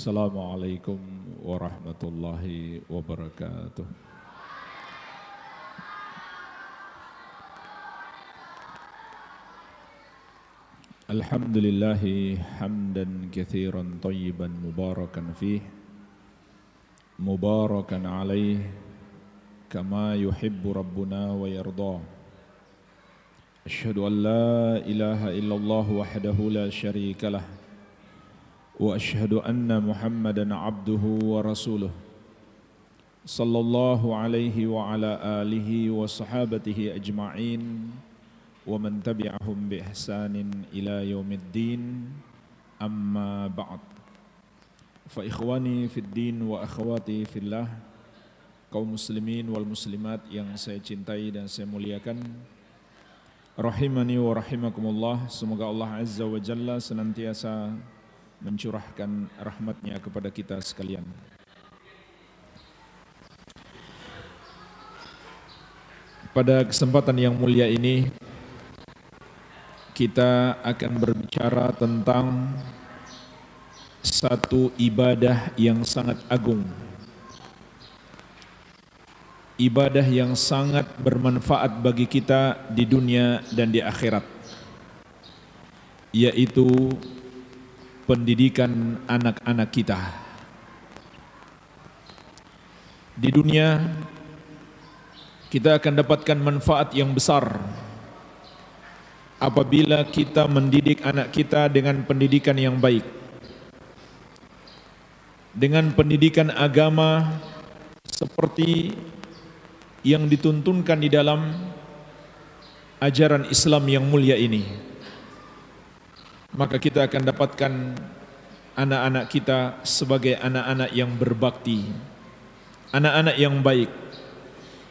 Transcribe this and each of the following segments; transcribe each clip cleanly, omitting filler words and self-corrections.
Assalamualaikum warahmatullahi wabarakatuh. Alhamdulillahi hamdan katsiran tayyiban mubarakan fih, mubarakan alaih kama yuhibbu rabbuna wa yarda. Asyhadu an la ilaha illallah wahdahu la syarika lah, wa asyhadu anna Muhammadan abduhu wa rasuluh, sallallahu alaihi wa ala alihi wa sahabatihi ajma'in wa man tabi'ahum bi ihsanin ila yaumiddin, amma ba'd. Fa ikhwani fid din wa akhwati fillah, kaum muslimin wal muslimat yang saya cintai dan saya muliakan, rahimani wa rahimakumullah. Semoga Allah Azza wa Jalla senantiasa mencurahkan rahmatnya kepada kita sekalian. Pada kesempatan yang mulia ini, kita akan berbicara tentang satu ibadah yang sangat agung, ibadah yang sangat bermanfaat bagi kita di dunia dan di akhirat, yaitu pendidikan anak-anak kita. Di dunia kita akan dapatkan manfaat yang besar apabila kita mendidik anak kita dengan pendidikan yang baik, dengan pendidikan agama seperti yang dituntunkan di dalam ajaran Islam yang mulia ini. Maka kita akan dapatkan anak-anak kita sebagai anak-anak yang berbakti, anak-anak yang baik,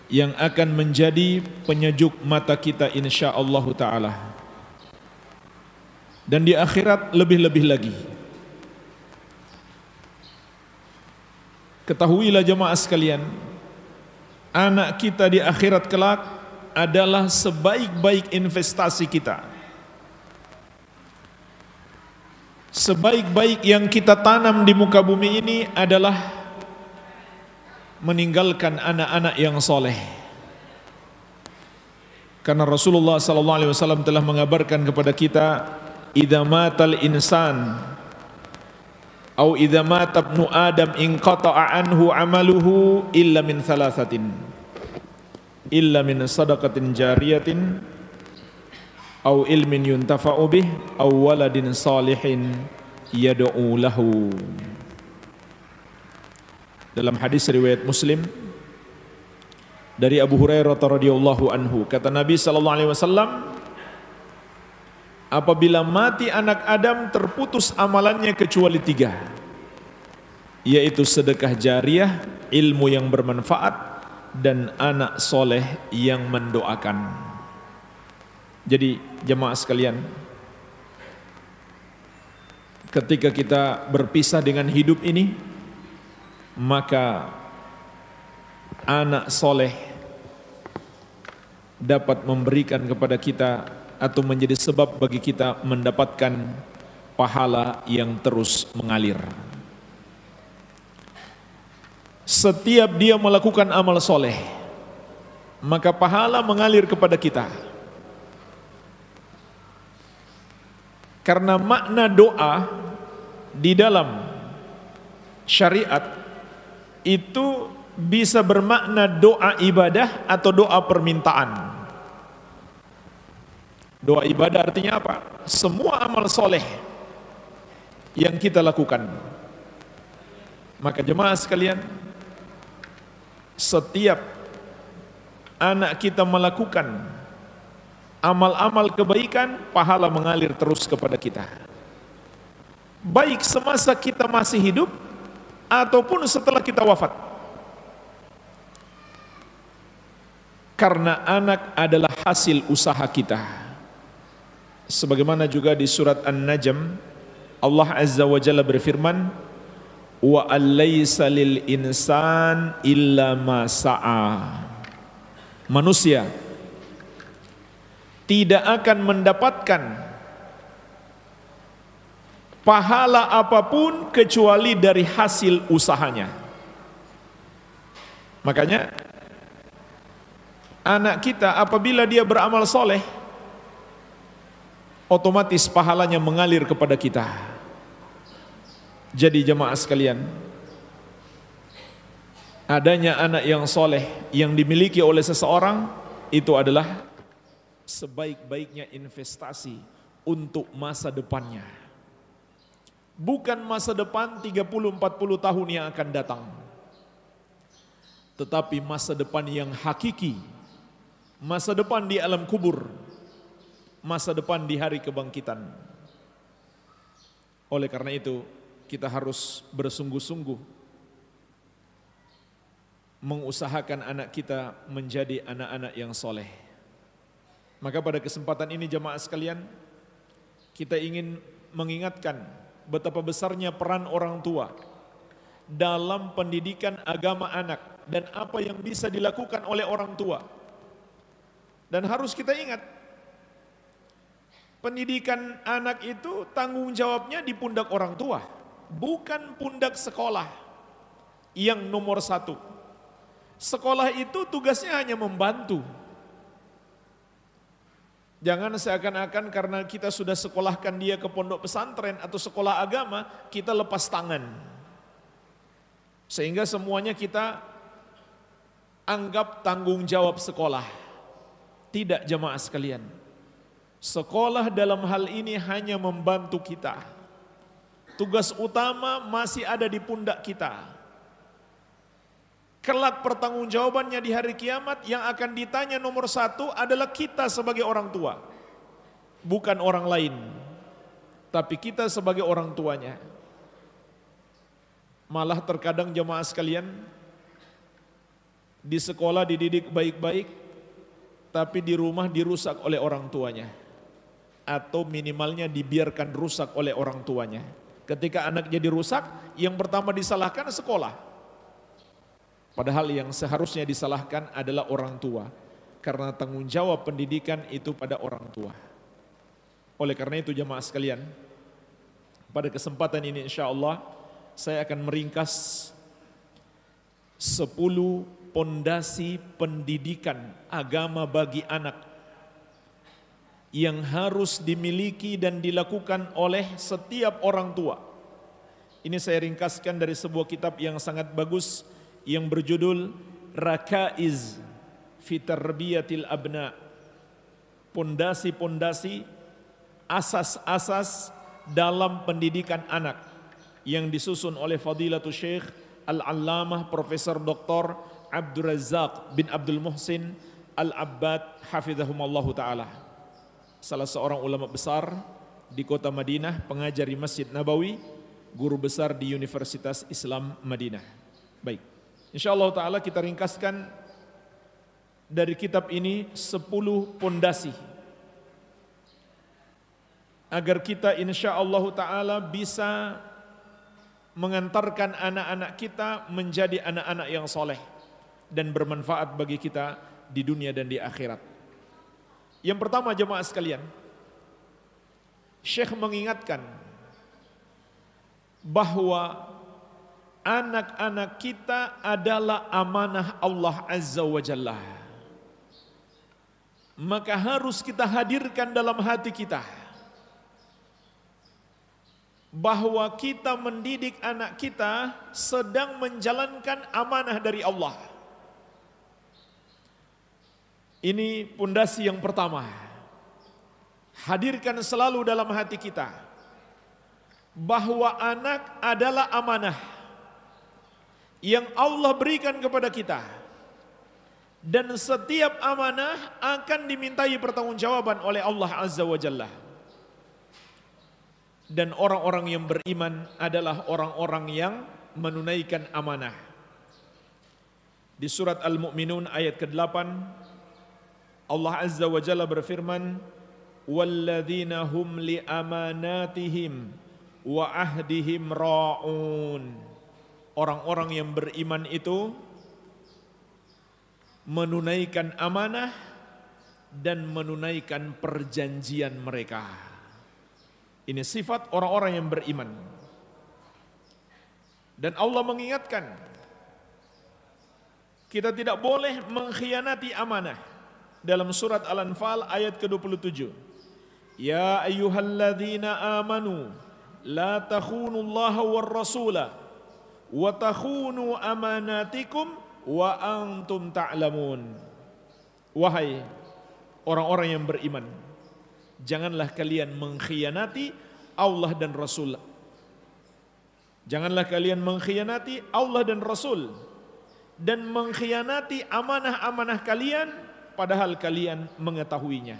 yang akan menjadi penyejuk mata kita insyaallah ta'ala. Dan di akhirat lebih-lebih lagi. Ketahuilah jemaah sekalian, anak kita di akhirat kelak adalah sebaik-baik investasi kita. Sebaik-baik yang kita tanam di muka bumi ini adalah meninggalkan anak-anak yang soleh. Karena Rasulullah SAW telah mengabarkan kepada kita, idza matal insan au idza mata ibnu adam inqata'a anhu amaluhu illa min thalathatin, illa min sadaqatin jariyatin au ilmin yuntafa'u bih au waladin salihin yad'u lahu. Dalam hadis riwayat Muslim dari Abu Hurairah radhiyallahu anhu, kata Nabi sallallahu alaihi wasallam, apabila mati anak Adam terputus amalannya kecuali 3, yaitu sedekah jariah, ilmu yang bermanfaat, dan anak soleh yang mendoakan. Jadi jemaah sekalian, ketika kita berpisah dengan hidup ini, maka anak soleh dapat memberikan kepada kita atau menjadi sebab bagi kita mendapatkan pahala yang terus mengalir. Setiap dia melakukan amal soleh, maka pahala mengalir kepada kita. Karena makna doa di dalam syariat itu bisa bermakna doa ibadah atau doa permintaan. Doa ibadah artinya apa? Semua amal soleh yang kita lakukan. Maka jemaah sekalian, setiap anak kita melakukan amal-amal kebaikan, pahala mengalir terus kepada kita. Baik semasa kita masih hidup ataupun setelah kita wafat. Karena anak adalah hasil usaha kita. Sebagaimana juga di surat An-Najm, Allah Azza wa Jalla berfirman, wa allaysa lil insan illa ma sa'a. Manusia tidak akan mendapatkan pahala apapun kecuali dari hasil usahanya. Makanya anak kita apabila dia beramal soleh, otomatis pahalanya mengalir kepada kita. Jadi jemaah sekalian, adanya anak yang soleh yang dimiliki oleh seseorang itu adalah sebaik-baiknya investasi untuk masa depannya. Bukan masa depan 30-40 tahun yang akan datang, tetapi masa depan yang hakiki, masa depan di alam kubur, masa depan di hari kebangkitan. Oleh karena itu, kita harus bersungguh-sungguh mengusahakan anak kita menjadi anak-anak yang soleh. Maka pada kesempatan ini jemaah sekalian, kita ingin mengingatkan betapa besarnya peran orang tua dalam pendidikan agama anak dan apa yang bisa dilakukan oleh orang tua. Dan harus kita ingat, pendidikan anak itu tanggung jawabnya di pundak orang tua, bukan pundak sekolah yang nomor satu. Sekolah itu tugasnya hanya membantu. Jangan seakan-akan karena kita sudah sekolahkan dia ke pondok pesantren atau sekolah agama, kita lepas tangan. Sehingga semuanya kita anggap tanggung jawab sekolah. Tidak jemaah sekalian. Sekolah dalam hal ini hanya membantu kita. Tugas utama masih ada di pundak kita. Kelak pertanggungjawabannya di hari kiamat yang akan ditanya nomor satu adalah kita sebagai orang tua. Bukan orang lain, tapi kita sebagai orang tuanya. Malah terkadang jemaah sekalian, di sekolah dididik baik-baik, tapi di rumah dirusak oleh orang tuanya. Atau minimalnya dibiarkan rusak oleh orang tuanya. Ketika anak jadi rusak, yang pertama disalahkan sekolah. Padahal yang seharusnya disalahkan adalah orang tua. Karena tanggung jawab pendidikan itu pada orang tua. Oleh karena itu jemaah sekalian, pada kesempatan ini insya Allah saya akan meringkas 10 pondasi pendidikan agama bagi anak yang harus dimiliki dan dilakukan oleh setiap orang tua. Ini saya ringkaskan dari sebuah kitab yang sangat bagus yang berjudul Rakaiz fi Tarbiyatil Abna. Pondasi-pondasi, asas-asas dalam pendidikan anak yang disusun oleh Fadilatul Syekh Al-Allamah Profesor Dr. Abdul Razak bin Abdul Muhsin Al-Abbad Hafidhahumallahu Ta'ala. Salah seorang ulama besar di kota Madinah, pengajar di Masjid Nabawi, guru besar di Universitas Islam Madinah. Baik, insyaallah ta'ala kita ringkaskan dari kitab ini 10 pondasi agar kita insyaallah ta'ala bisa mengantarkan anak-anak kita menjadi anak-anak yang soleh dan bermanfaat bagi kita di dunia dan di akhirat. Yang pertama jemaah sekalian, Syekh mengingatkan bahwa anak-anak kita adalah amanah Allah Azza wa Jalla. Maka harus kita hadirkan dalam hati kita bahwa kita mendidik anak kita sedang menjalankan amanah dari Allah. Ini pondasi yang pertama. Hadirkan selalu dalam hati kita bahwa anak adalah amanah yang Allah berikan kepada kita. Dan setiap amanah akan dimintai pertanggungjawaban oleh Allah Azza wa Jalla. Dan orang-orang yang beriman adalah orang-orang yang menunaikan amanah. Di surat Al-Mu'minun ayat ke-8 Allah Azza wa Jalla berfirman, "Walladzina hum li amanatihim wa ahdihim ra'un." Orang-orang yang beriman itu menunaikan amanah dan menunaikan perjanjian mereka. Ini sifat orang-orang yang beriman. Dan Allah mengingatkan, kita tidak boleh mengkhianati amanah. Dalam surat Al-Anfal ayat ke-27. Ya ayyuhalladzina amanu la takhunullaha war rasula wa takhunu amanatikum wa antum ta'lamun. Wahai orang-orang yang beriman, janganlah kalian mengkhianati Allah dan Rasul. Janganlah kalian mengkhianati Allah dan Rasul dan mengkhianati amanah-amanah kalian padahal kalian mengetahuinya.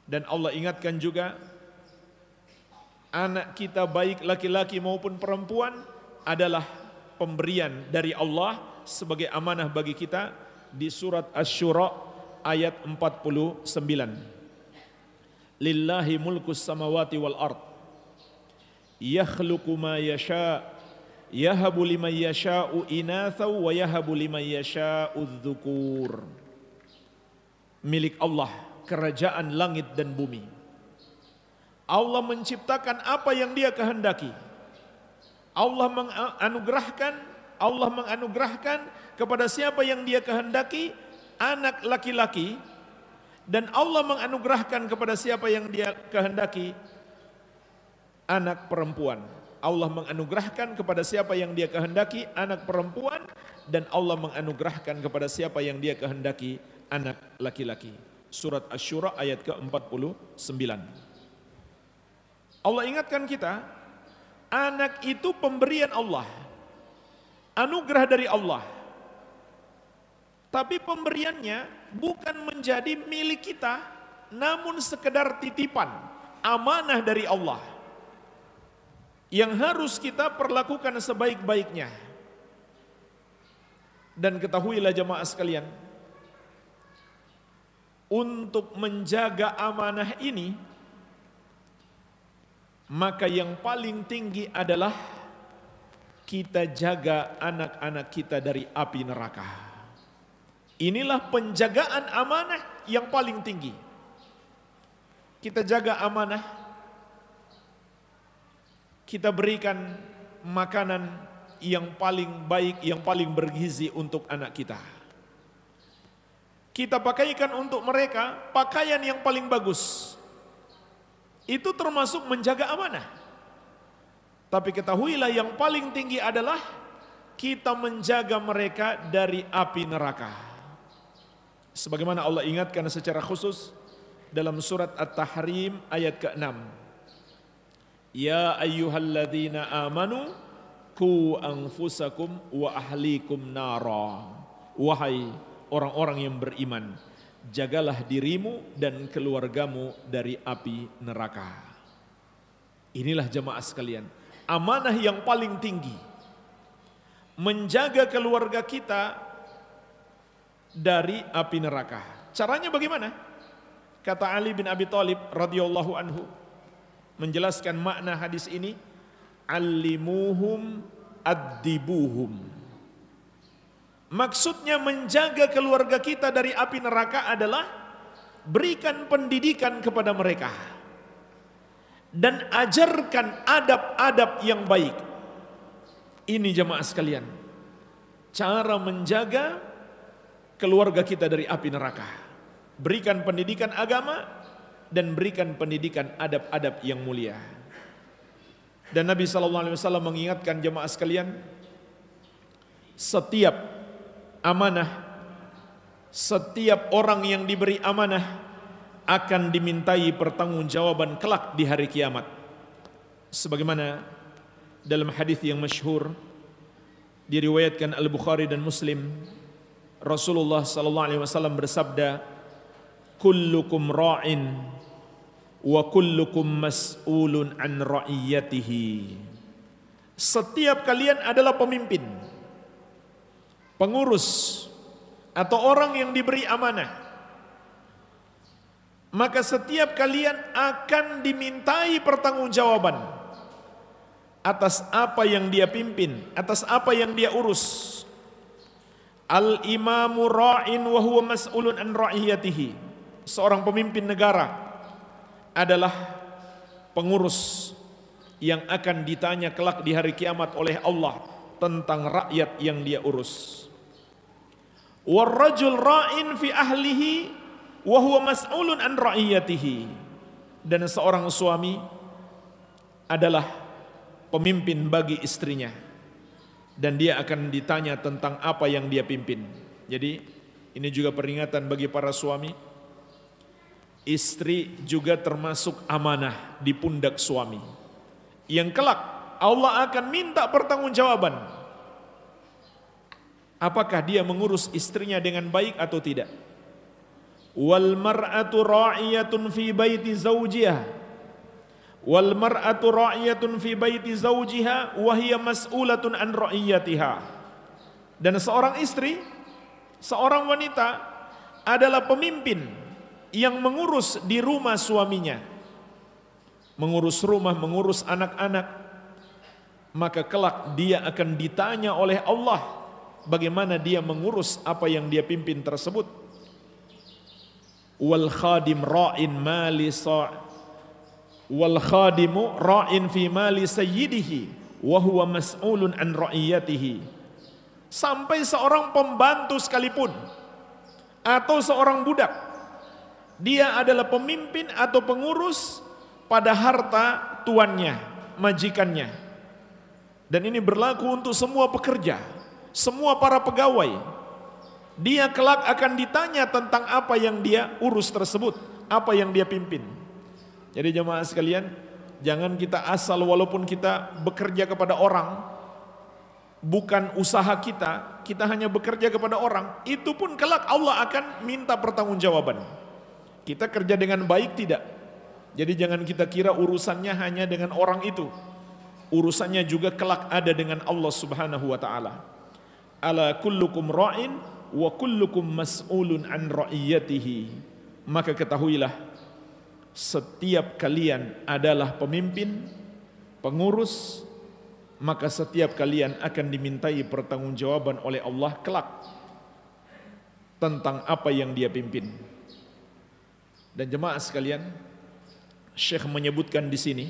Dan Allah ingatkan juga, anak kita baik laki-laki maupun perempuan adalah pemberian dari Allah sebagai amanah bagi kita di surat Asy-Syura ayat 49. Lillahi mulkus samawati wal ard yakhluqu ma yasha yahabu liman yasha'u inatha wa yahabu liman yasha'u dzukur. Milik Allah kerajaan langit dan bumi. Allah menciptakan apa yang Dia kehendaki. Allah menganugerahkan kepada siapa yang Dia kehendaki anak laki-laki, dan Allah menganugerahkan kepada siapa yang Dia kehendaki anak perempuan. Allah menganugerahkan kepada siapa yang Dia kehendaki anak perempuan, dan Allah menganugerahkan kepada siapa yang Dia kehendaki anak laki-laki. Surat Asy-Syura ayat ke-49. Allah ingatkan kita, anak itu pemberian Allah, anugerah dari Allah. Tapi pemberiannya bukan menjadi milik kita, namun sekedar titipan, amanah dari Allah yang harus kita perlakukan sebaik-baiknya. Dan ketahuilah jemaah sekalian, untuk menjaga amanah ini, maka yang paling tinggi adalah kita jaga anak-anak kita dari api neraka. Inilah penjagaan amanah yang paling tinggi. Kita jaga amanah, kita berikan makanan yang paling baik, yang paling bergizi untuk anak kita. Kita pakaikan untuk mereka pakaian yang paling bagus. Itu termasuk menjaga amanah. Tapi ketahuilah yang paling tinggi adalah kita menjaga mereka dari api neraka. Sebagaimana Allah ingatkan secara khusus dalam surat At-Tahrim ayat ke-6. Ya ayyuhalladzina amanu qu anfusakum wa ahlikum nara. Wahai orang-orang yang beriman, jagalah dirimu dan keluargamu dari api neraka. Inilah jemaah sekalian, amanah yang paling tinggi, menjaga keluarga kita dari api neraka. Caranya bagaimana? Kata Ali bin Abi Thalib radhiyallahu anhu menjelaskan makna hadis ini, allimuhum addibuhum. Maksudnya menjaga keluarga kita dari api neraka adalah berikan pendidikan kepada mereka dan ajarkan adab-adab yang baik. Ini jemaah sekalian, cara menjaga keluarga kita dari api neraka. Berikan pendidikan agama dan berikan pendidikan adab-adab yang mulia. Dan Nabi SAW mengingatkan jemaah sekalian, setiap amanah, setiap orang yang diberi amanah akan dimintai pertanggungjawaban kelak di hari kiamat. Sebagaimana dalam hadis yang masyhur diriwayatkan Al-Bukhari dan Muslim, Rasulullah SAW bersabda, kullukum ra'in wa kullukum mas'ulun an ra'iyatihi. Setiap kalian adalah pemimpin, pengurus, atau orang yang diberi amanah. Maka setiap kalian akan dimintai pertanggungjawaban atas apa yang dia pimpin, atas apa yang dia urus. Al-imamu ra'in wa huwa mas'ulun an ra'iyatihi. Seorang pemimpin negara adalah pengurus yang akan ditanya kelak di hari kiamat oleh Allah tentang rakyat yang dia urus. Warrajul ra'in fi ahlihi wa huwa mas'ulun an ra'iyatihi. Dan seorang suami adalah pemimpin bagi istrinya dan dia akan ditanya tentang apa yang dia pimpin. Jadi ini juga peringatan bagi para suami. Istri juga termasuk amanah di pundak suami yang kelak Allah akan minta pertanggungjawaban. Apakah dia mengurus istrinya dengan baik atau tidak? Wal mar'atu ra'iyatun fi baiti zawjiha wal mar'atu ra'iyatun fi baiti zawjiha wa hiya mas'ulatun an ra'iyatiha. Dan seorang istri, seorang wanita adalah pemimpin yang mengurus di rumah suaminya, mengurus rumah, mengurus anak-anak, maka kelak dia akan ditanya oleh Allah bagaimana dia mengurus apa yang dia pimpin tersebut. Wal khadim ra'in mali wal khadimu ra'in fi mali sayyidihi wa huwa mas'ulun an ra'iyatihi. Sampai seorang pembantu sekalipun atau seorang budak, dia adalah pemimpin atau pengurus pada harta tuannya, majikannya. Dan ini berlaku untuk semua pekerja, semua para pegawai. Dia kelak akan ditanya tentang apa yang dia urus tersebut, apa yang dia pimpin. Jadi jemaah sekalian, jangan kita asal walaupun kita bekerja kepada orang, bukan usaha kita, kita hanya bekerja kepada orang, itu pun kelak Allah akan minta pertanggungjawaban. Kita kerja dengan baik tidak? Jadi jangan kita kira urusannya hanya dengan orang itu. Urusannya juga kelak ada dengan Allah Subhanahu wa taala. Ala kullukum ra'in wa kullukum mas'ulun an ra'iyatihi. Maka ketahuilah, setiap kalian adalah pemimpin, pengurus, maka setiap kalian akan dimintai pertanggungjawaban oleh Allah kelak tentang apa yang dia pimpin. Dan jemaah sekalian, Syekh menyebutkan di sini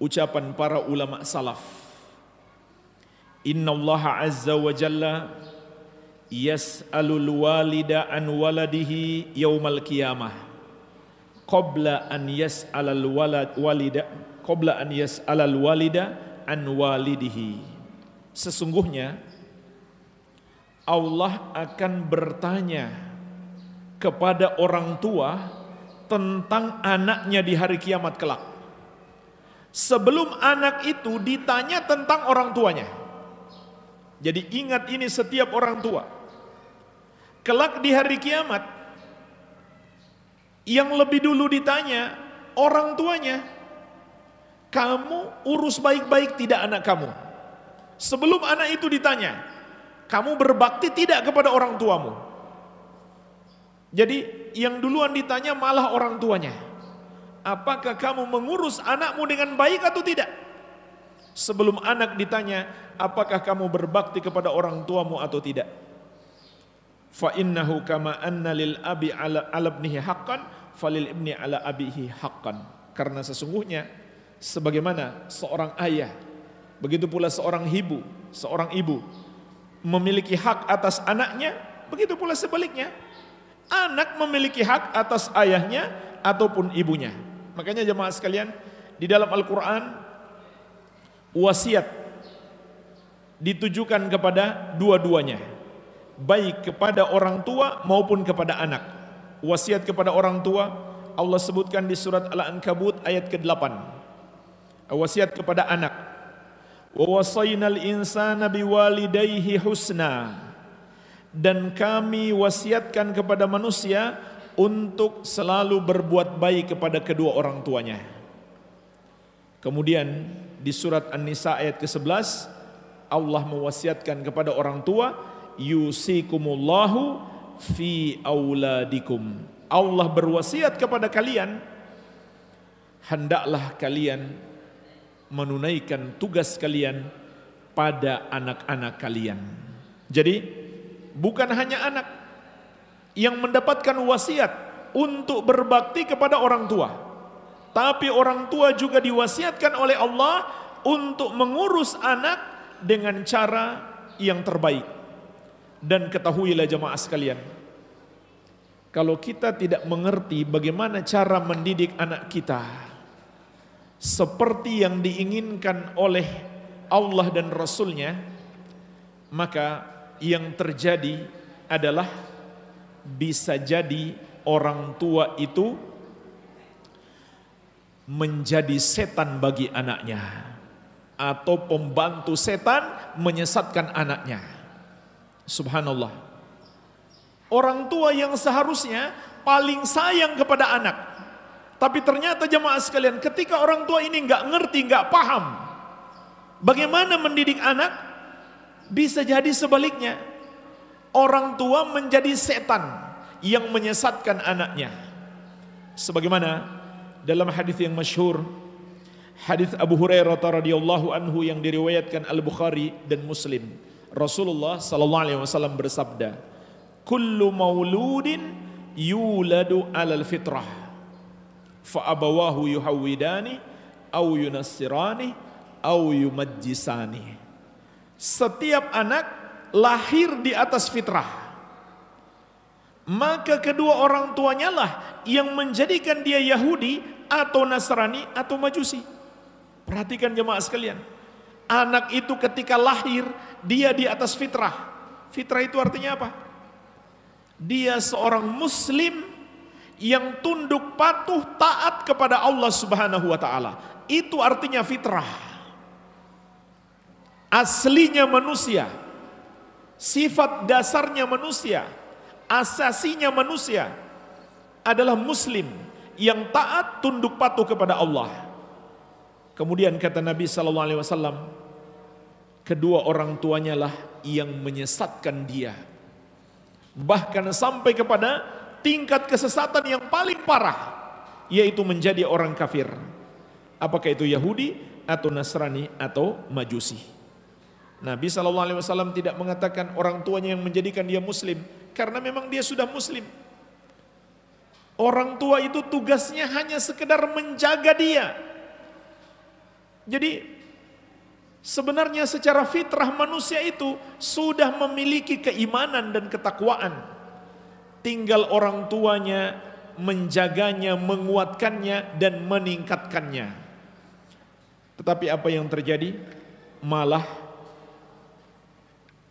ucapan para ulama salaf. Innallaha azza wa jalla yas'alul walida an waladihi yaumal qiyamah qabla an yas'alal walida an walidihi. Sesungguhnya Allah akan bertanya kepada orang tua tentang anaknya di hari kiamat kelak, sebelum anak itu ditanya tentang orang tuanya. Jadi ingat ini setiap orang tua. Kelak di hari kiamat, yang lebih dulu ditanya orang tuanya. Kamu urus baik-baik tidak anak kamu? Sebelum anak itu ditanya, kamu berbakti tidak kepada orang tuamu? Jadi yang duluan ditanya malah orang tuanya. Apakah kamu mengurus anakmu dengan baik atau tidak? Sebelum anak ditanya, apakah kamu berbakti kepada orang tuamu atau tidak? Fa innahu kama anna lil abi ala ibnihi haqqan falil ibni ala abihi haqqan. Karena sesungguhnya sebagaimana seorang ayah, begitu pula seorang ibu memiliki hak atas anaknya, begitu pula sebaliknya. Anak memiliki hak atas ayahnya ataupun ibunya. Makanya jemaah sekalian, di dalam Al-Quran wasiat ditujukan kepada dua-duanya, baik kepada orang tua maupun kepada anak. Wasiat kepada orang tua Allah sebutkan di surat Al-Ankabut ayat ke-8. Wasiat kepada anak, wa wasaynal insana biwalidayhi husna. Dan kami wasiatkan kepada manusia untuk selalu berbuat baik kepada kedua orang tuanya. Kemudian di surat An-Nisa ayat ke-11 Allah mewasiatkan kepada orang tua, yusikumullahu fi auladikum. Allah berwasiat kepada kalian, hendaklah kalian menunaikan tugas kalian pada anak-anak kalian. Jadi bukan hanya anak yang mendapatkan wasiat untuk berbakti kepada orang tua, Tapi orang tua juga diwasiatkan oleh Allah untuk mengurus anak dengan cara yang terbaik. Dan ketahuilah jemaah sekalian, kalau kita tidak mengerti bagaimana cara mendidik anak kita seperti yang diinginkan oleh Allah dan Rasulnya, maka yang terjadi adalah bisa jadi orang tua itu menjadi setan bagi anaknya, atau pembantu setan menyesatkan anaknya. Subhanallah. Orang tua yang seharusnya paling sayang kepada anak, tapi ternyata jemaah sekalian, ketika orang tua ini nggak ngerti, nggak paham bagaimana mendidik anak, bisa jadi sebaliknya. Orang tua menjadi setan yang menyesatkan anaknya. Sebagaimana dalam hadis yang masyhur, hadis Abu Hurairah radhiyallahu anhu yang diriwayatkan Al-Bukhari dan Muslim, Rasulullah sallallahu alaihi wasallam bersabda, "Kullu mauludin yuladu 'alal fitrah, fa abawahu yuhawwidani aw yunassirani aw yumajjisani." Setiap anak lahir di atas fitrah, maka kedua orang tuanya lah yang menjadikan dia Yahudi atau Nasrani atau Majusi. Perhatikan jemaah sekalian, anak itu ketika lahir dia di atas fitrah. Fitrah itu artinya apa? Dia seorang muslim yang tunduk patuh taat kepada Allah Subhanahu wa taala. Itu artinya fitrah. Aslinya manusia, sifat dasarnya manusia, asasinya manusia adalah muslim yang taat tunduk patuh kepada Allah. Kemudian kata Nabi sallallahu alaihi wasallam, kedua orang tuanya lah yang menyesatkan dia, bahkan sampai kepada tingkat kesesatan yang paling parah, yaitu menjadi orang kafir. Apakah itu Yahudi atau Nasrani atau Majusi? Nabi SAW tidak mengatakan orang tuanya yang menjadikan dia muslim, karena memang dia sudah muslim. Orang tua itu tugasnya hanya sekedar menjaga dia. Jadi sebenarnya secara fitrah manusia itu sudah memiliki keimanan dan ketakwaan. Tinggal orang tuanya menjaganya, menguatkannya dan meningkatkannya. Tetapi apa yang terjadi? Malah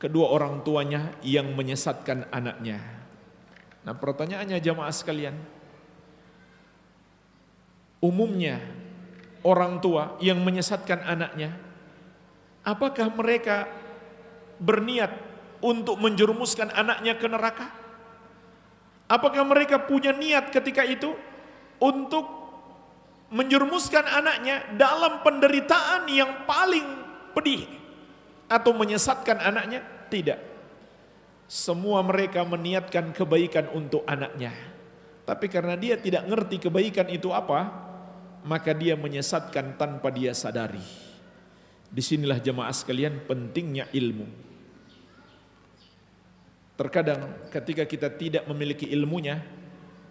kedua orang tuanya yang menyesatkan anaknya. Nah, pertanyaannya jamaah sekalian, umumnya orang tua yang menyesatkan anaknya, apakah mereka berniat untuk menjerumuskan anaknya ke neraka? Apakah mereka punya niat ketika itu untuk menjerumuskan anaknya dalam penderitaan yang paling pedih atau menyesatkan anaknya? Tidak. Semua mereka meniatkan kebaikan untuk anaknya. Tapi karena dia tidak ngerti kebaikan itu apa, maka dia menyesatkan tanpa dia sadari. Disinilah jemaah sekalian pentingnya ilmu. Terkadang ketika kita tidak memiliki ilmunya,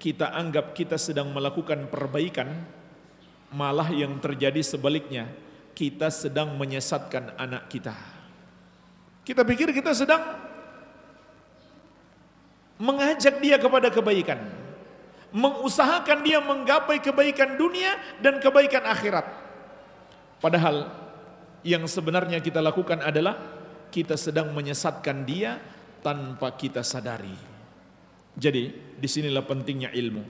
kita anggap kita sedang melakukan perbaikan, malah yang terjadi sebaliknya, kita sedang menyesatkan anak kita. Kita pikir kita sedang mengajak dia kepada kebaikan, mengusahakan dia menggapai kebaikan dunia dan kebaikan akhirat. Padahal yang sebenarnya kita lakukan adalah kita sedang menyesatkan dia tanpa kita sadari. Jadi disinilah pentingnya ilmu.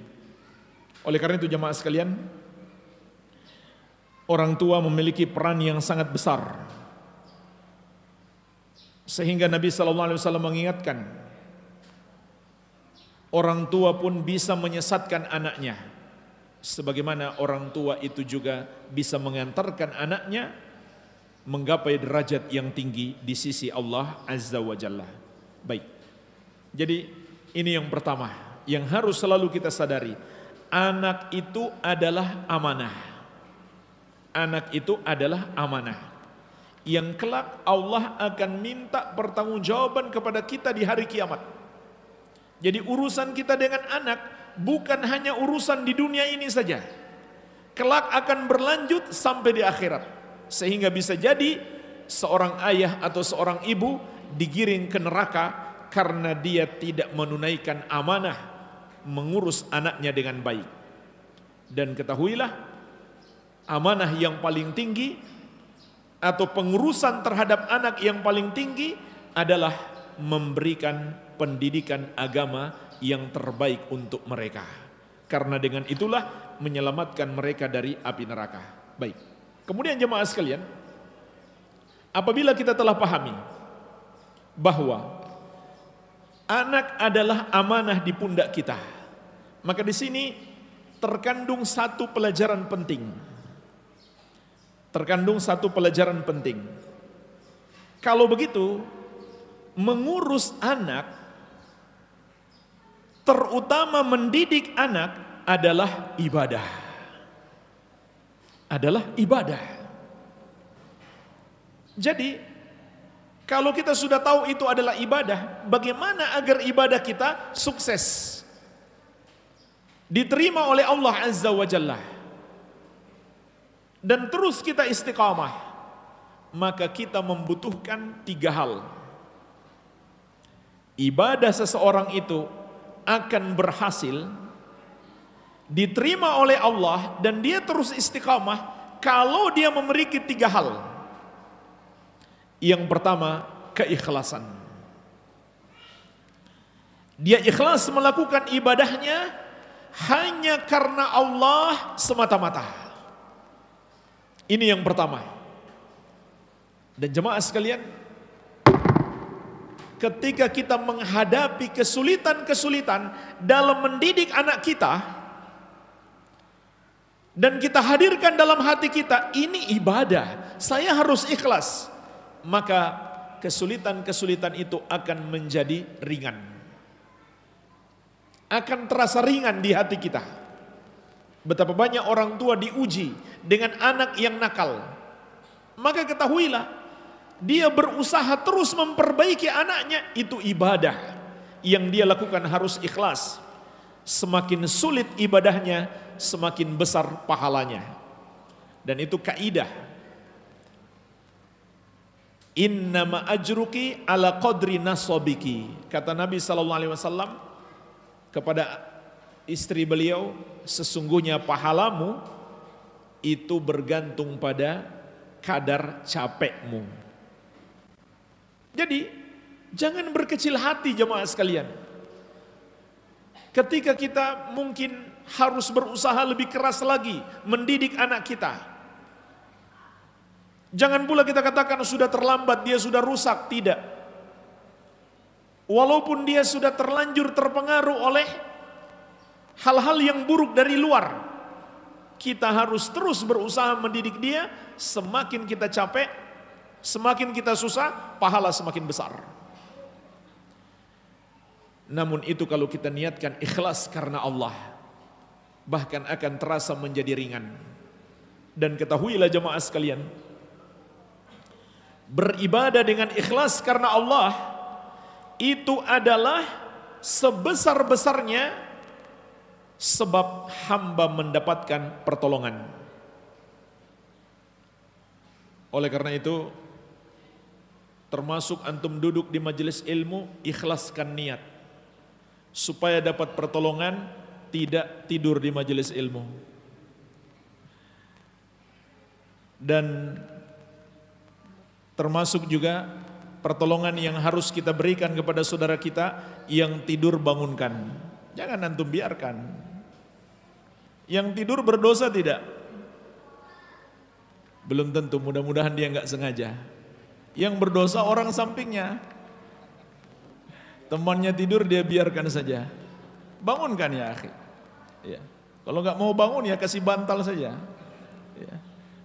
Oleh karena itu jemaah sekalian, orang tua memiliki peran yang sangat besar. Sehingga Nabi SAW mengingatkan, orang tua pun bisa menyesatkan anaknya, sebagaimana orang tua itu juga bisa mengantarkan anaknya menggapai derajat yang tinggi di sisi Allah Azza wa Jalla. Baik, jadi ini yang pertama yang harus selalu kita sadari, anak itu adalah amanah. Anak itu adalah amanah yang kelak Allah akan minta pertanggungjawaban kepada kita di hari kiamat. Jadi urusan kita dengan anak bukan hanya urusan di dunia ini saja. kelak akan berlanjut sampai di akhirat. Sehingga bisa jadi seorang ayah atau seorang ibu digiring ke neraka karena dia tidak menunaikan amanah mengurus anaknya dengan baik. Dan ketahuilah, amanah yang paling tinggi atau pengurusan terhadap anak yang paling tinggi adalah memberikan pendidikan agama yang terbaik untuk mereka. Karena dengan itulah menyelamatkan mereka dari api neraka. Baik. Kemudian jemaah sekalian, apabila kita telah pahami bahwa anak adalah amanah di pundak kita, maka di sini terkandung satu pelajaran penting. Kalau begitu, mengurus anak, terutama mendidik anak adalah ibadah. Jadi, kalau kita sudah tahu itu adalah ibadah, bagaimana agar ibadah kita sukses, diterima oleh Allah Azza wa Jalla, dan terus kita istiqamah, maka kita membutuhkan 3 hal. Ibadah seseorang itu akan berhasil, diterima oleh Allah, dan dia terus istiqamah kalau dia memiliki 3 hal. Yang pertama, keikhlasan. Dia ikhlas melakukan ibadahnya hanya karena Allah semata-mata. Ini yang pertama. Dan jemaah sekalian, ketika kita menghadapi kesulitan-kesulitan dalam mendidik anak kita, dan kita hadirkan dalam hati kita, ini ibadah, saya harus ikhlas, maka kesulitan-kesulitan itu akan menjadi ringan. Akan terasa ringan di hati kita. Betapa banyak orang tua diuji dengan anak yang nakal. Maka ketahuilah, dia berusaha terus memperbaiki anaknya, itu ibadah yang dia lakukan harus ikhlas. Semakin sulit ibadahnya, semakin besar pahalanya. Dan itu kaidah. Innama ajruki ala qadri nasabiki. Kata Nabi SAW kepada istri beliau, sesungguhnya pahalamu itu bergantung pada kadar capekmu. Jadi jangan berkecil hati jemaah sekalian. Ketika kita mungkin harus berusaha lebih keras lagi mendidik anak kita, jangan pula kita katakan sudah terlambat, dia sudah rusak. Tidak. Walaupun dia sudah terlanjur terpengaruh oleh hal-hal yang buruk dari luar, kita harus terus berusaha mendidik dia. Semakin kita capek, semakin kita susah, pahala semakin besar. Namun itu kalau kita niatkan ikhlas karena Allah, bahkan akan terasa menjadi ringan. Dan ketahuilah jemaah sekalian, beribadah dengan ikhlas karena Allah itu adalah sebesar-besarnya sebab hamba mendapatkan pertolongan. Oleh karena itu, termasuk antum duduk di majelis ilmu, ikhlaskan niat supaya dapat pertolongan, tidak tidur di majelis ilmu. Dan termasuk juga pertolongan yang harus kita berikan kepada saudara kita yang tidur, bangunkan. Jangan antum biarkan. Yang tidur berdosa tidak? Belum tentu, mudah-mudahan dia enggak sengaja. Yang berdosa orang sampingnya. Temannya tidur dia biarkan saja. Bangunkan ya akhi. Ya. Kalau enggak mau bangun ya kasih bantal saja. Ya.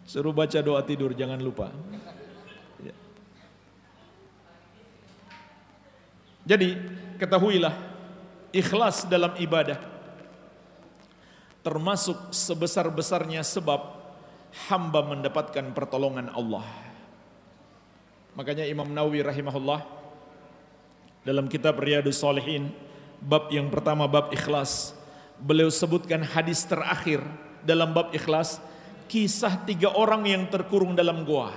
Suruh baca doa tidur, jangan lupa. Ya. Jadi ketahuilah, ikhlas dalam ibadah termasuk sebesar-besarnya sebab hamba mendapatkan pertolongan Allah. Makanya Imam Nawawi rahimahullah dalam kitab Riyadhus Shalihin bab yang pertama, bab ikhlas, beliau sebutkan hadis terakhir dalam bab ikhlas, kisah 3 orang yang terkurung dalam goa.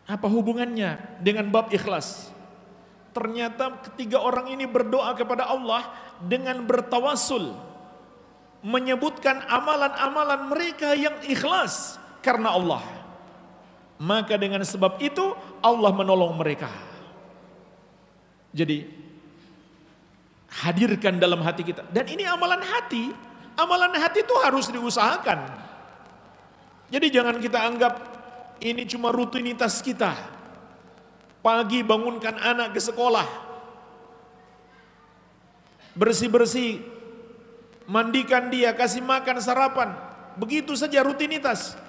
Apa hubungannya dengan bab ikhlas? Ternyata ketiga orang ini berdoa kepada Allah dengan bertawassul, menyebutkan amalan-amalan mereka yang ikhlas karena Allah. Maka dengan sebab itu Allah menolong mereka. Jadi hadirkan dalam hati kita. Dan ini amalan hati. Amalan hati itu harus diusahakan. Jadi jangan kita anggap ini cuma rutinitas kita. Pagi bangunkan anak ke sekolah, bersih-bersih, mandikan dia, kasih makan, sarapan. Begitu saja rutinitas.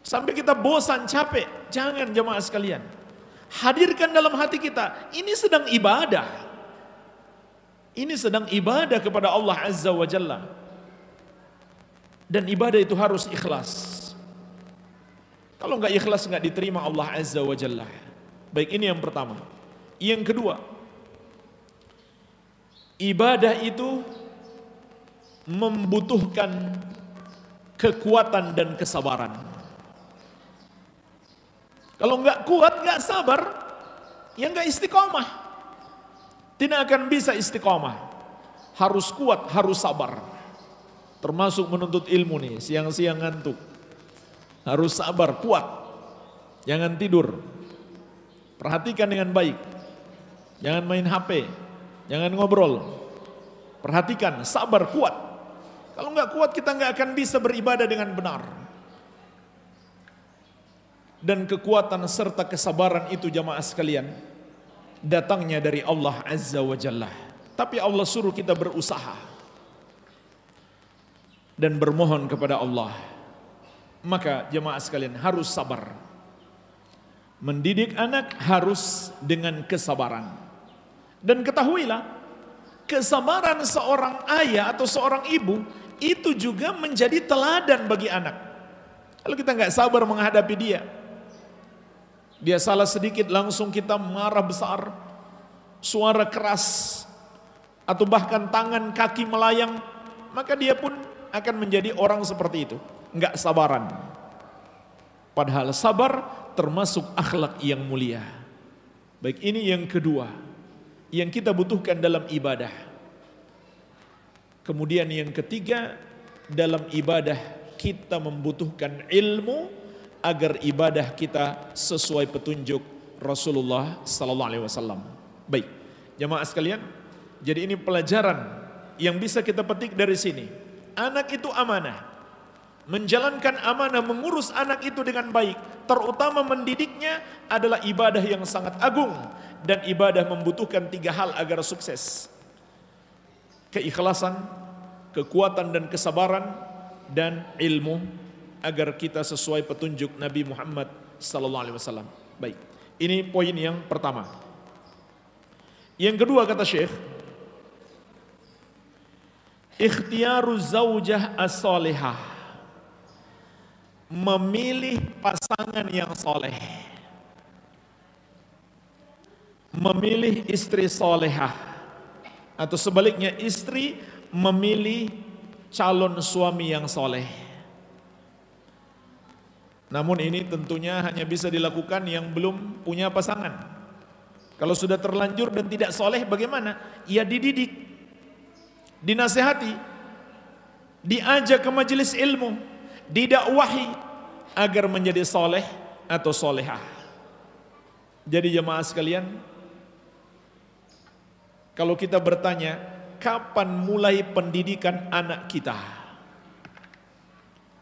Sampai kita bosan, capek. Jangan jemaah sekalian. Hadirkan dalam hati kita, ini sedang ibadah. Ini sedang ibadah kepada Allah Azza wa Jalla. Dan ibadah itu harus ikhlas. Kalau enggak ikhlas enggak diterima Allah Azza wa Jalla. Baik, ini yang pertama. Yang kedua, ibadah itu membutuhkan kekuatan dan kesabaran. Kalau enggak kuat, enggak sabar, ya enggak istiqomah. Tidak akan bisa istiqomah. Harus kuat, harus sabar. Termasuk menuntut ilmu nih, siang-siang ngantuk. Harus sabar, kuat. Jangan tidur. Perhatikan dengan baik. Jangan main HP. Jangan ngobrol. Perhatikan, sabar, kuat. Kalau enggak kuat, kita enggak akan bisa beribadah dengan benar. Dan kekuatan serta kesabaran itu jamaah sekalian, datangnya dari Allah Azza wa Jalla. Tapi Allah suruh kita berusaha dan bermohon kepada Allah. Maka jemaah sekalian harus sabar. Mendidik anak harus dengan kesabaran. Dan ketahuilah, kesabaran seorang ayah atau seorang ibu itu juga menjadi teladan bagi anak. Kalau kita nggak sabar menghadapi dia salah sedikit langsung kita marah besar, suara keras, atau bahkan tangan kaki melayang, maka dia pun akan menjadi orang seperti itu, nggak sabaran. Padahal sabar termasuk akhlak yang mulia. Baik, ini yang kedua yang kita butuhkan dalam ibadah. Kemudian yang ketiga, dalam ibadah kita membutuhkan ilmu agar ibadah kita sesuai petunjuk Rasulullah sallallahu alaihi wasallam. Baik, jemaah sekalian, jadi ini pelajaran yang bisa kita petik dari sini. Anak itu amanah. Menjalankan amanah, mengurus anak itu dengan baik, terutama mendidiknya, adalah ibadah yang sangat agung. Dan ibadah membutuhkan 3 hal agar sukses: keikhlasan, kekuatan dan kesabaran, dan ilmu, agar kita sesuai petunjuk Nabi Muhammad sallallahu alaihi wasallam. Baik, ini poin yang pertama. Yang kedua kata Syekh, ikhtiyaruz zaujah as-salihah. Memilih pasangan yang soleh, memilih istri solehah, atau sebaliknya istri memilih calon suami yang soleh. Namun ini tentunya hanya bisa dilakukan yang belum punya pasangan. Kalau sudah terlanjur dan tidak soleh, bagaimana? Ya dididik, dinasehati, diajak ke majelis ilmu, didakwahi agar menjadi soleh atau solehah. Jadi jemaah sekalian, kalau kita bertanya kapan mulai pendidikan anak kita,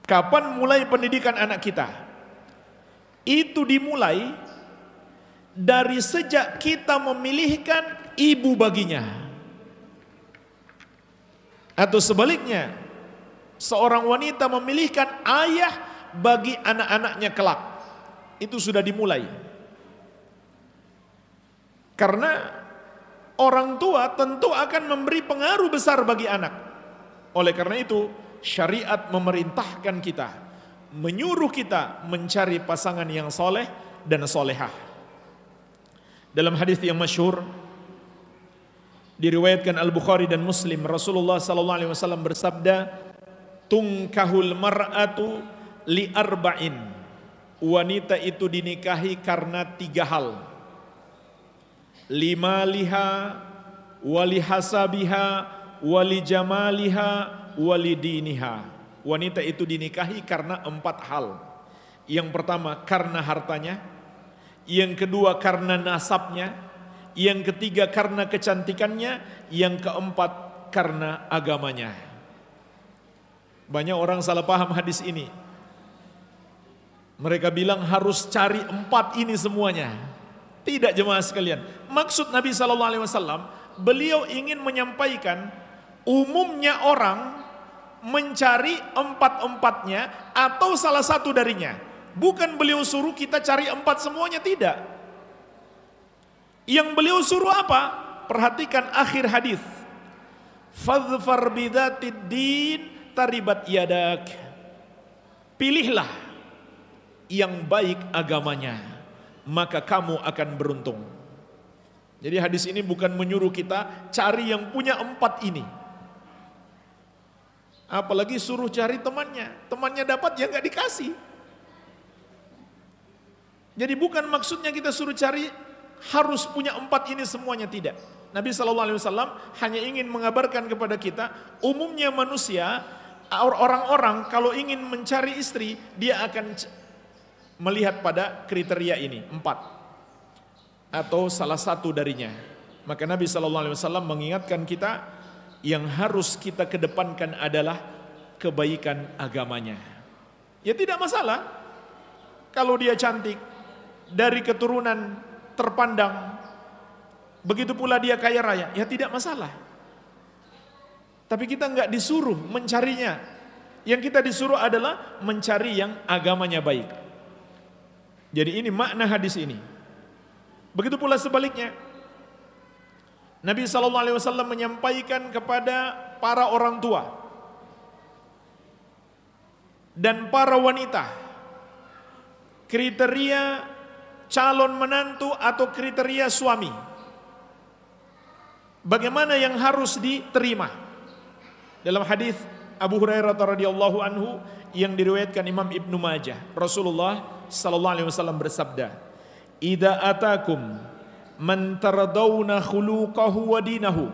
kapan mulai pendidikan anak kita, itu dimulai dari sejak kita memilihkan ibu baginya, atau sebaliknya, seorang wanita memilihkan ayah bagi anak-anaknya kelak. Itu sudah dimulai. Karena orang tua tentu akan memberi pengaruh besar bagi anak. Oleh karena itu, syariat memerintahkan kita, menyuruh kita mencari pasangan yang soleh dan solehah. Dalam hadis yang masyhur diriwayatkan Al-Bukhari dan Muslim, Rasulullah sallallahu alaihi wasallam bersabda, Tungkahul mar'atu li arba'in. Wanita itu dinikahi karena 3 hal. Limaliha, wali hasabiha, wali jamaliha, wali diniha. Wanita itu dinikahi karena 4 hal. Yang pertama karena hartanya, yang kedua karena nasabnya, yang ketiga karena kecantikannya, yang keempat karena agamanya. Banyak orang salah paham hadis ini. Mereka bilang harus cari 4 ini semuanya. Tidak, jemaah sekalian. Maksud Nabi SAW, beliau ingin menyampaikan umumnya orang mencari 4-empatnya atau salah satu darinya. Bukan beliau suruh kita cari 4 semuanya, tidak. Yang beliau suruh apa? Perhatikan akhir hadis. Fadhfar bidzatid din taribat yadak. Pilihlah yang baik agamanya, maka kamu akan beruntung. Jadi hadis ini bukan menyuruh kita cari yang punya 4 ini. Apalagi suruh cari temannya. Temannya dapat, ya nggak dikasih. Jadi bukan maksudnya kita suruh cari harus punya 4 ini semuanya, tidak. Nabi SAW hanya ingin mengabarkan kepada kita, umumnya manusia, orang-orang kalau ingin mencari istri, dia akan melihat pada kriteria ini, 4. Atau salah satu darinya. Maka Nabi SAW mengingatkan kita, yang harus kita kedepankan adalah kebaikan agamanya. Ya tidak masalah kalau dia cantik, dari keturunan terpandang, begitu pula dia kaya raya, ya tidak masalah. Tapi kita enggak disuruh mencarinya. Yang kita disuruh adalah mencari yang agamanya baik. Jadi ini makna hadis ini. Begitu pula sebaliknya. Nabi SAW menyampaikan kepada para orang tua dan para wanita kriteria calon menantu atau kriteria suami. Bagaimana yang harus diterima? Dalam hadis Abu Hurairah radhiyallahu anhu yang diriwayatkan Imam Ibnu Majah, Rasulullah sallallahu alaihi wasallam bersabda, "Idza atakum man tardawna khuluquhu wa dinahu."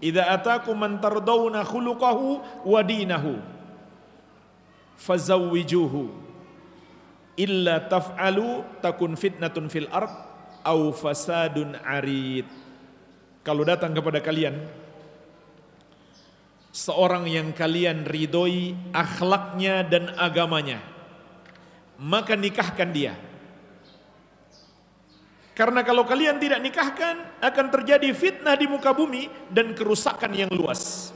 Idza atakum man tardawna khuluquhu wa dinahu fazawwijuhu. Illa taf'alu takun fitnatun fil ard au fasadun arid. Kalau datang kepada kalian seorang yang kalian ridhoi akhlaknya dan agamanya, maka nikahkan dia. Karena kalau kalian tidak nikahkan, akan terjadi fitnah di muka bumi dan kerusakan yang luas.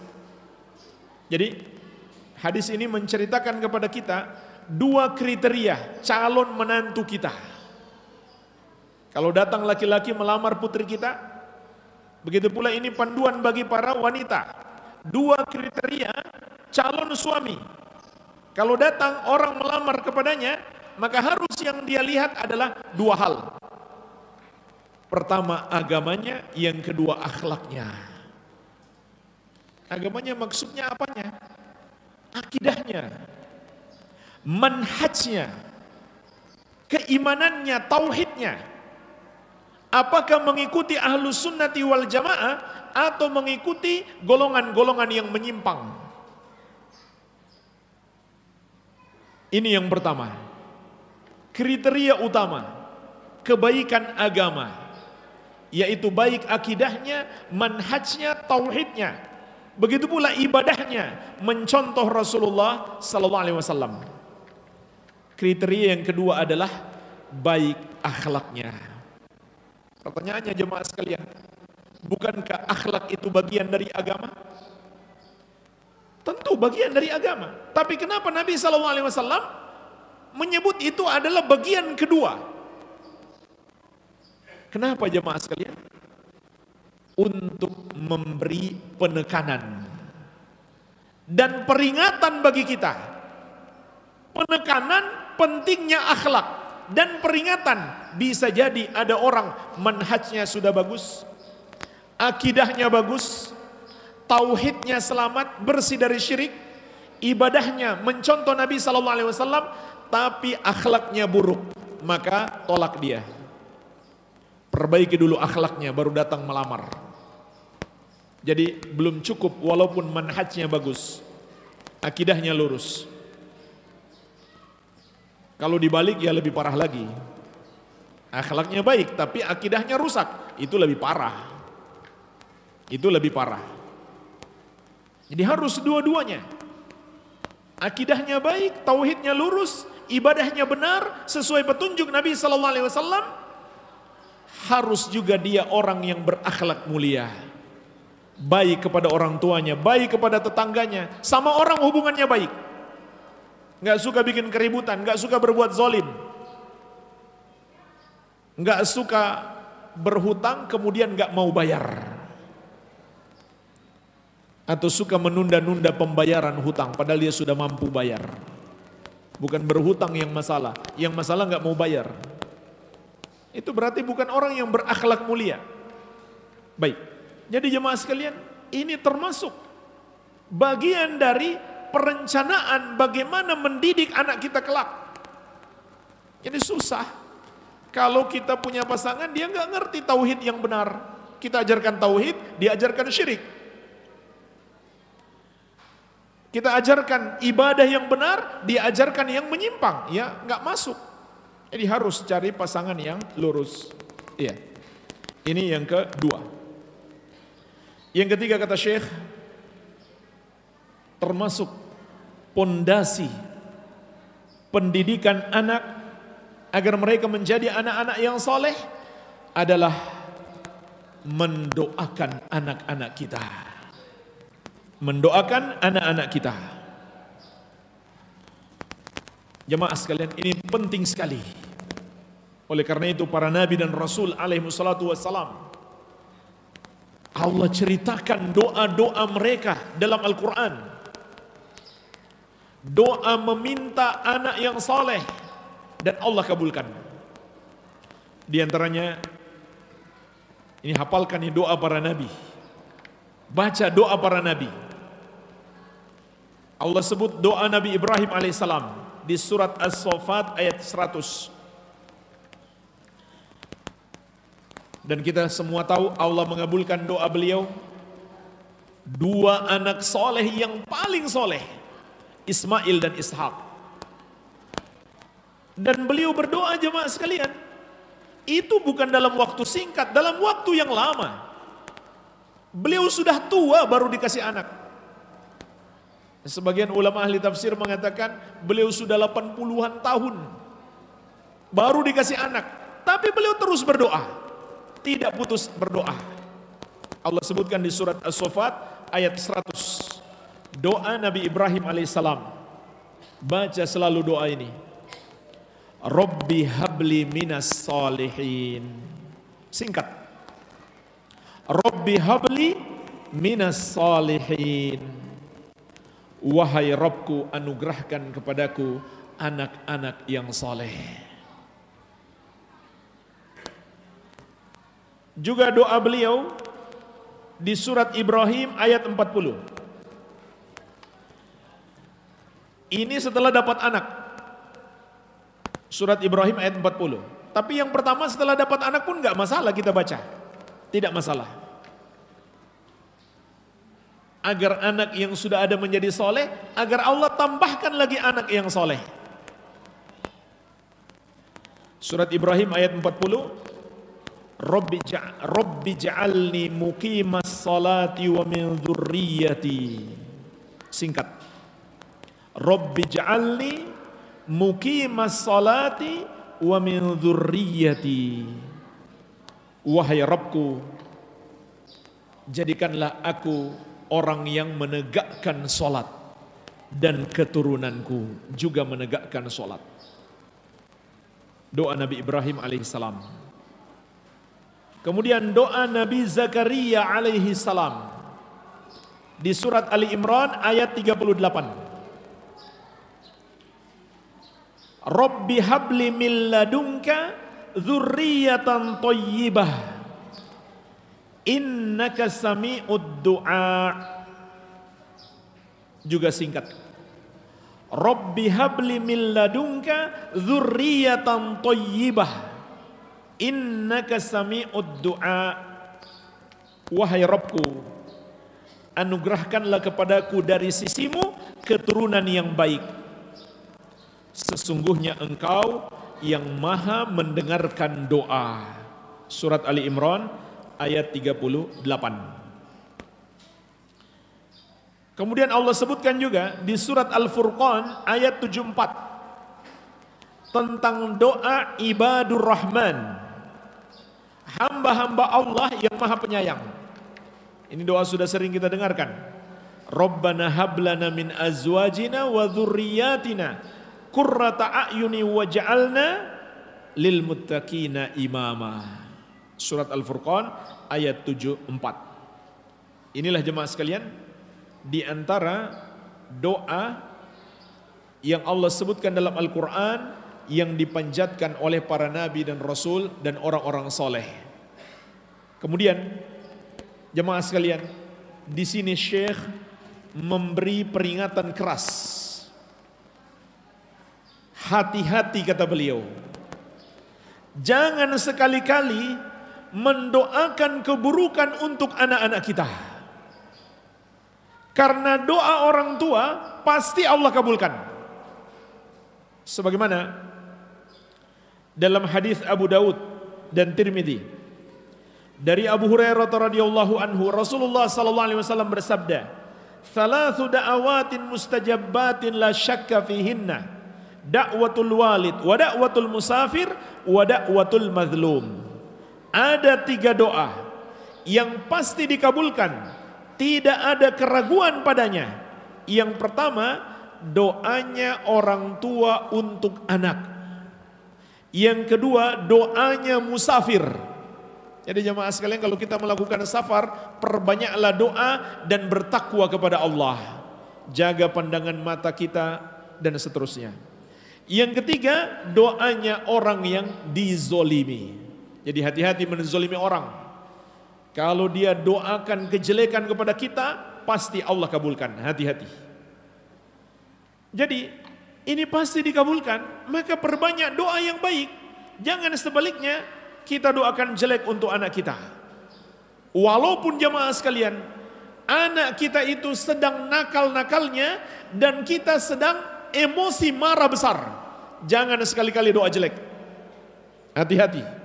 Jadi hadis ini menceritakan kepada kita 2 kriteria calon menantu kita. Kalau datang laki-laki melamar putri kita, begitu pula ini panduan bagi para wanita. 2 kriteria calon suami. Kalau datang orang melamar kepadanya, maka harus yang dia lihat adalah 2 hal. Pertama agamanya, yang kedua akhlaknya. Agamanya maksudnya apanya? Akidahnya, manhajnya, keimanannya, tauhidnya. Apakah mengikuti ahlus sunnati wal jamaah atau mengikuti golongan-golongan yang menyimpang? Ini yang pertama. Kriteria utama kebaikan agama, yaitu baik akidahnya, manhajnya, tauhidnya. Begitu pula ibadahnya, mencontoh Rasulullah sallallahu alaihi wasallam. Kriteria yang kedua adalah baik akhlaknya. Pertanyaannya jemaah sekalian, bukankah akhlak itu bagian dari agama? Tentu bagian dari agama. Tapi kenapa Nabi SAW menyebut itu adalah bagian kedua? Kenapa jemaah sekalian? Untuk memberi penekanan dan peringatan bagi kita. Penekanan pentingnya akhlak dan peringatan, bisa jadi ada orang manhajnya sudah bagus, akidahnya bagus, tauhidnya selamat, bersih dari syirik, ibadahnya mencontoh Nabi sallallahu alaihi wasallam, tapi akhlaknya buruk, maka tolak dia. Perbaiki dulu akhlaknya baru datang melamar. Jadi belum cukup walaupun manhajnya bagus, akidahnya lurus. Kalau dibalik ya lebih parah lagi. Akhlaknya baik tapi akidahnya rusak, itu lebih parah. Itu lebih parah. Jadi harus dua-duanya. Akidahnya baik, tauhidnya lurus, ibadahnya benar sesuai petunjuk Nabi sallallahu alaihi wasallam. Harus juga dia orang yang berakhlak mulia. Baik kepada orang tuanya, baik kepada tetangganya, sama orang hubungannya baik. Nggak suka bikin keributan, nggak suka berbuat zalim, nggak suka berhutang kemudian nggak mau bayar, atau suka menunda-nunda pembayaran hutang padahal dia sudah mampu bayar. Bukan berhutang yang masalah nggak mau bayar. Itu berarti bukan orang yang berakhlak mulia. Baik, jadi jemaah sekalian, ini termasuk bagian dari perencanaan bagaimana mendidik anak kita kelak. Ini susah. Kalau kita punya pasangan dia nggak ngerti tauhid yang benar, kita ajarkan tauhid, dia ajarkan syirik. Kita ajarkan ibadah yang benar, dia ajarkan yang menyimpang, ya nggak masuk. Jadi harus cari pasangan yang lurus. Iya. Ini yang kedua. Yang ketiga kata Syekh, termasuk pondasi pendidikan anak agar mereka menjadi anak-anak yang soleh adalah mendoakan anak-anak kita. Mendoakan anak-anak kita. Jemaah sekalian, ini penting sekali. Oleh karena itu para nabi dan rasul alaihi wassalatu wassalam, Allah ceritakan doa-doa mereka dalam Al-Quran. Doa meminta anak yang saleh dan Allah kabulkan. Di antaranya, ini hafalkan ini doa para nabi. Baca doa para nabi. Allah sebut doa Nabi Ibrahim alaihissalam di surat As-Saffat ayat 100. Dan kita semua tahu Allah mengabulkan doa beliau. Dua anak soleh yang paling soleh, Ismail dan Ishak. Dan beliau berdoa jemaah sekalian, itu bukan dalam waktu singkat, dalam waktu yang lama. Beliau sudah tua baru dikasih anak. Sebagian ulama ahli tafsir mengatakan beliau sudah 80-an tahun baru dikasih anak. Tapi beliau terus berdoa, tidak putus berdoa. Allah sebutkan di surat As-Saffat ayat 100. Doa Nabi Ibrahim alaihissalam. Baca selalu doa ini. Rabbi habli minas salihin. Singkat. Rabbi habli minas salihin. Wahai Rabbku, anugerahkan kepadaku anak-anak yang saleh. Juga doa beliau di surat Ibrahim ayat 40. Ini setelah dapat anak. Surat Ibrahim ayat 40. Tapi yang pertama setelah dapat anak pun nggak masalah kita baca. Tidak masalah. Agar anak yang sudah ada menjadi soleh, agar Allah tambahkan lagi anak yang soleh. Surat Ibrahim ayat 40. Rabbi ja'alni muqimas salati wa min dzurriyyati. Singkat. Rabbi ja'alni muqimas salati wa min dzurriyyati. Wahai Rabbku, jadikanlah aku orang yang menegakkan solat dan keturunanku juga menegakkan solat. Doa Nabi Ibrahim alaihissalam. Kemudian doa Nabi Zakaria alaihissalam di surat Ali Imran ayat 38. Rabbi habli min ladunka dzurriyyatan thayyibah innaka sami'ud du'a. Juga singkat. Rabbi habli min ladunka dzurriyyatan thayyibah innaka sami'ud du'a. Wahai Rabbku, anugerahkanlah kepadaku dari sisimu keturunan yang baik. Sesungguhnya engkau yang maha mendengarkan doa. Surat Ali Imran ayat 38. Kemudian Allah sebutkan juga di surat Al-Furqan ayat 74 tentang doa ibadur rahman, hamba-hamba Allah yang maha penyayang. Ini doa sudah sering kita dengarkan. Rabbana hablana min azwajina wa dzurriyyatina qurrata a'yuni waj'alna lil muttaqina imama. Surat Al-Furqan ayat 74. Inilah jemaah sekalian, di antara doa yang Allah sebutkan dalam Al-Quran yang dipanjatkan oleh para nabi dan rasul dan orang-orang soleh. Kemudian jemaah sekalian, di sini Syekh memberi peringatan keras. Hati-hati kata beliau, jangan sekali-kali mendoakan keburukan untuk anak-anak kita. Karena doa orang tua pasti Allah kabulkan. Sebagaimana dalam hadis Abu Daud dan Tirmidzi dari Abu Hurairah radhiyallahu anhu, Rasulullah sallallahu alaihi wasallam bersabda, "Thalathu da'awatin mustajabbatin la syakka fihinna, da'watul walid wa da'watul musafir wa da'watul mazlum." Ada 3 doa yang pasti dikabulkan, tidak ada keraguan padanya. Yang pertama, doanya orang tua untuk anak. Yang kedua, doanya musafir. Jadi jemaah sekalian, kalau kita melakukan safar, perbanyaklah doa dan bertakwa kepada Allah. Jaga pandangan mata kita dan seterusnya. Yang ketiga, doanya orang yang dizolimi. Jadi hati-hati menzolimi orang. Kalau dia doakan kejelekan kepada kita, pasti Allah kabulkan. Hati-hati. Jadi ini pasti dikabulkan, maka perbanyak doa yang baik. Jangan sebaliknya kita doakan jelek untuk anak kita. Walaupun jemaah sekalian, anak kita itu sedang nakal-nakalnya dan kita sedang emosi marah besar, jangan sekali-kali doa jelek. Hati-hati.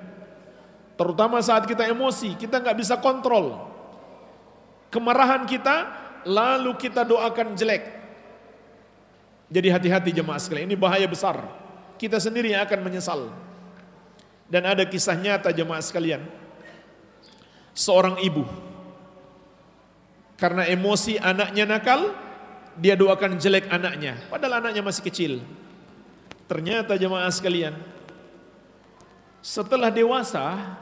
Terutama saat kita emosi, kita nggak bisa kontrol kemarahan kita, lalu kita doakan jelek. Jadi hati-hati jemaah sekalian, ini bahaya besar. Kita sendiri yang akan menyesal. Dan ada kisah nyata jemaah sekalian, seorang ibu karena emosi anaknya nakal, dia doakan jelek anaknya, padahal anaknya masih kecil. Ternyata jemaah sekalian, setelah dewasa,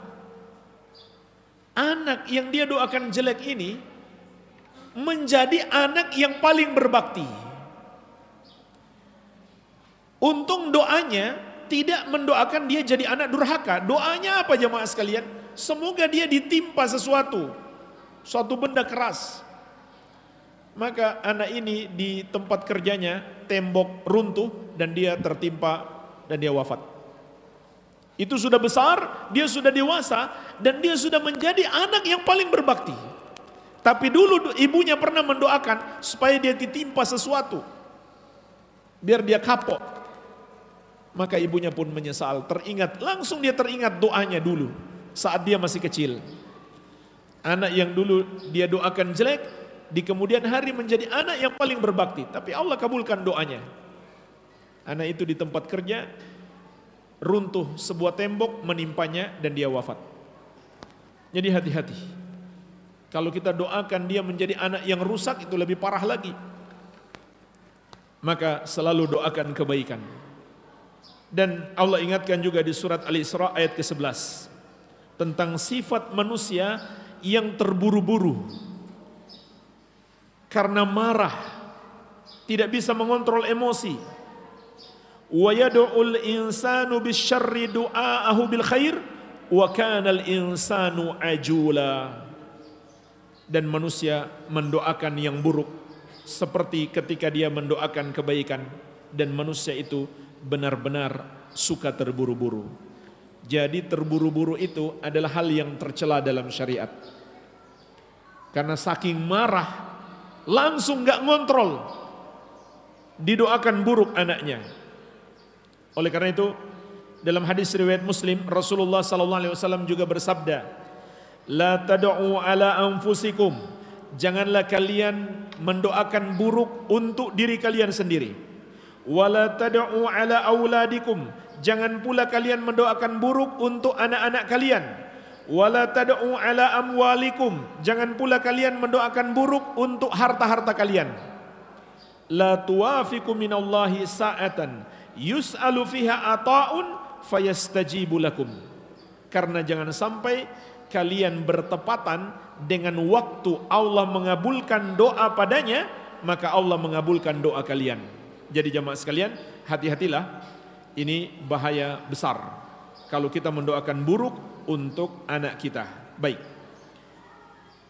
anak yang dia doakan jelek ini menjadi anak yang paling berbakti. Untung doanya tidak mendoakan dia jadi anak durhaka. Doanya apa jemaah sekalian? Semoga dia ditimpa sesuatu, suatu benda keras. Maka anak ini di tempat kerjanya tembok runtuh dan dia tertimpa dan dia wafat. Itu sudah besar, dia sudah dewasa dan dia sudah menjadi anak yang paling berbakti. Tapi dulu ibunya pernah mendoakan supaya dia ditimpa sesuatu, biar dia kapok. Maka ibunya pun menyesal, langsung dia teringat doanya dulu saat dia masih kecil. Anak yang dulu dia doakan jelek, di kemudian hari menjadi anak yang paling berbakti. Tapi Allah kabulkan doanya. Anak itu di tempat kerja, runtuh sebuah tembok menimpanya dan dia wafat. Jadi hati-hati. Kalau kita doakan dia menjadi anak yang rusak, itu lebih parah lagi. Maka selalu doakan kebaikan. Dan Allah ingatkan juga di surat Al-Isra ayat ke-11 tentang sifat manusia yang terburu-buru karena marah, tidak bisa mengontrol emosi. Wa yad'ul insanu bisyarri du'aahu bil khair wa kana al insanu ajula. Dan manusia mendoakan yang buruk seperti ketika dia mendoakan kebaikan. dan manusia itu benar-benar suka terburu-buru. Jadi terburu-buru itu adalah hal yang tercela dalam syariat. Karena saking marah, langsung gak ngontrol, didoakan buruk anaknya. Oleh karena itu, dalam hadis riwayat Muslim, Rasulullah SAW juga bersabda, la tad'u ala anfusikum, janganlah kalian mendoakan buruk untuk diri kalian sendiri. Wala tad'u ala auladikum, jangan pula kalian mendoakan buruk untuk anak-anak kalian. Wala tad'u ala amwalikum, jangan pula kalian mendoakan buruk untuk harta-harta kalian. La tuwafiqu minallahi sa'atan yus'alu fiha ata'un fayastajibu lakum. Karena jangan sampai kalian bertepatan dengan waktu Allah mengabulkan doa padanya, maka Allah mengabulkan doa kalian. Jadi jamaah sekalian, hati-hatilah, ini bahaya besar kalau kita mendoakan buruk untuk anak kita. Baik.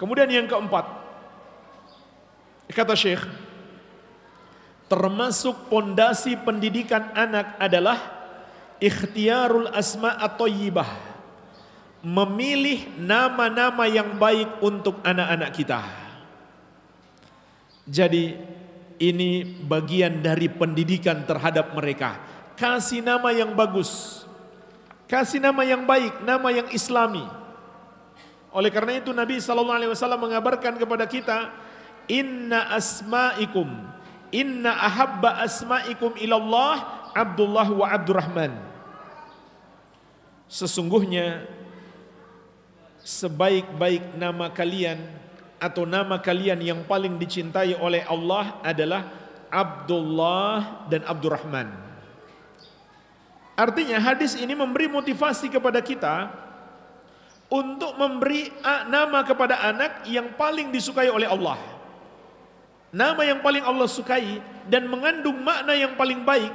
Kemudian yang keempat, kata Syekh, termasuk pondasi pendidikan anak adalah ikhtiyarul asma' at-thayyibah, memilih nama-nama yang baik untuk anak-anak kita. Jadi ini bagian dari pendidikan terhadap mereka. Kasih nama yang bagus, kasih nama yang baik, nama yang islami. Oleh karena itu Nabi SAW mengabarkan kepada kita, inna asma'ikum, inna ahabba asma'ikum ilallah Abdullah wa Abdurrahman. Sesungguhnya sebaik-baik nama kalian atau nama kalian yang paling dicintai oleh Allah adalah Abdullah dan Abdurrahman. Artinya hadis ini memberi motivasi kepada kita untuk memberi nama kepada anak yang paling disukai oleh Allah. Nama yang paling Allah sukai dan mengandung makna yang paling baik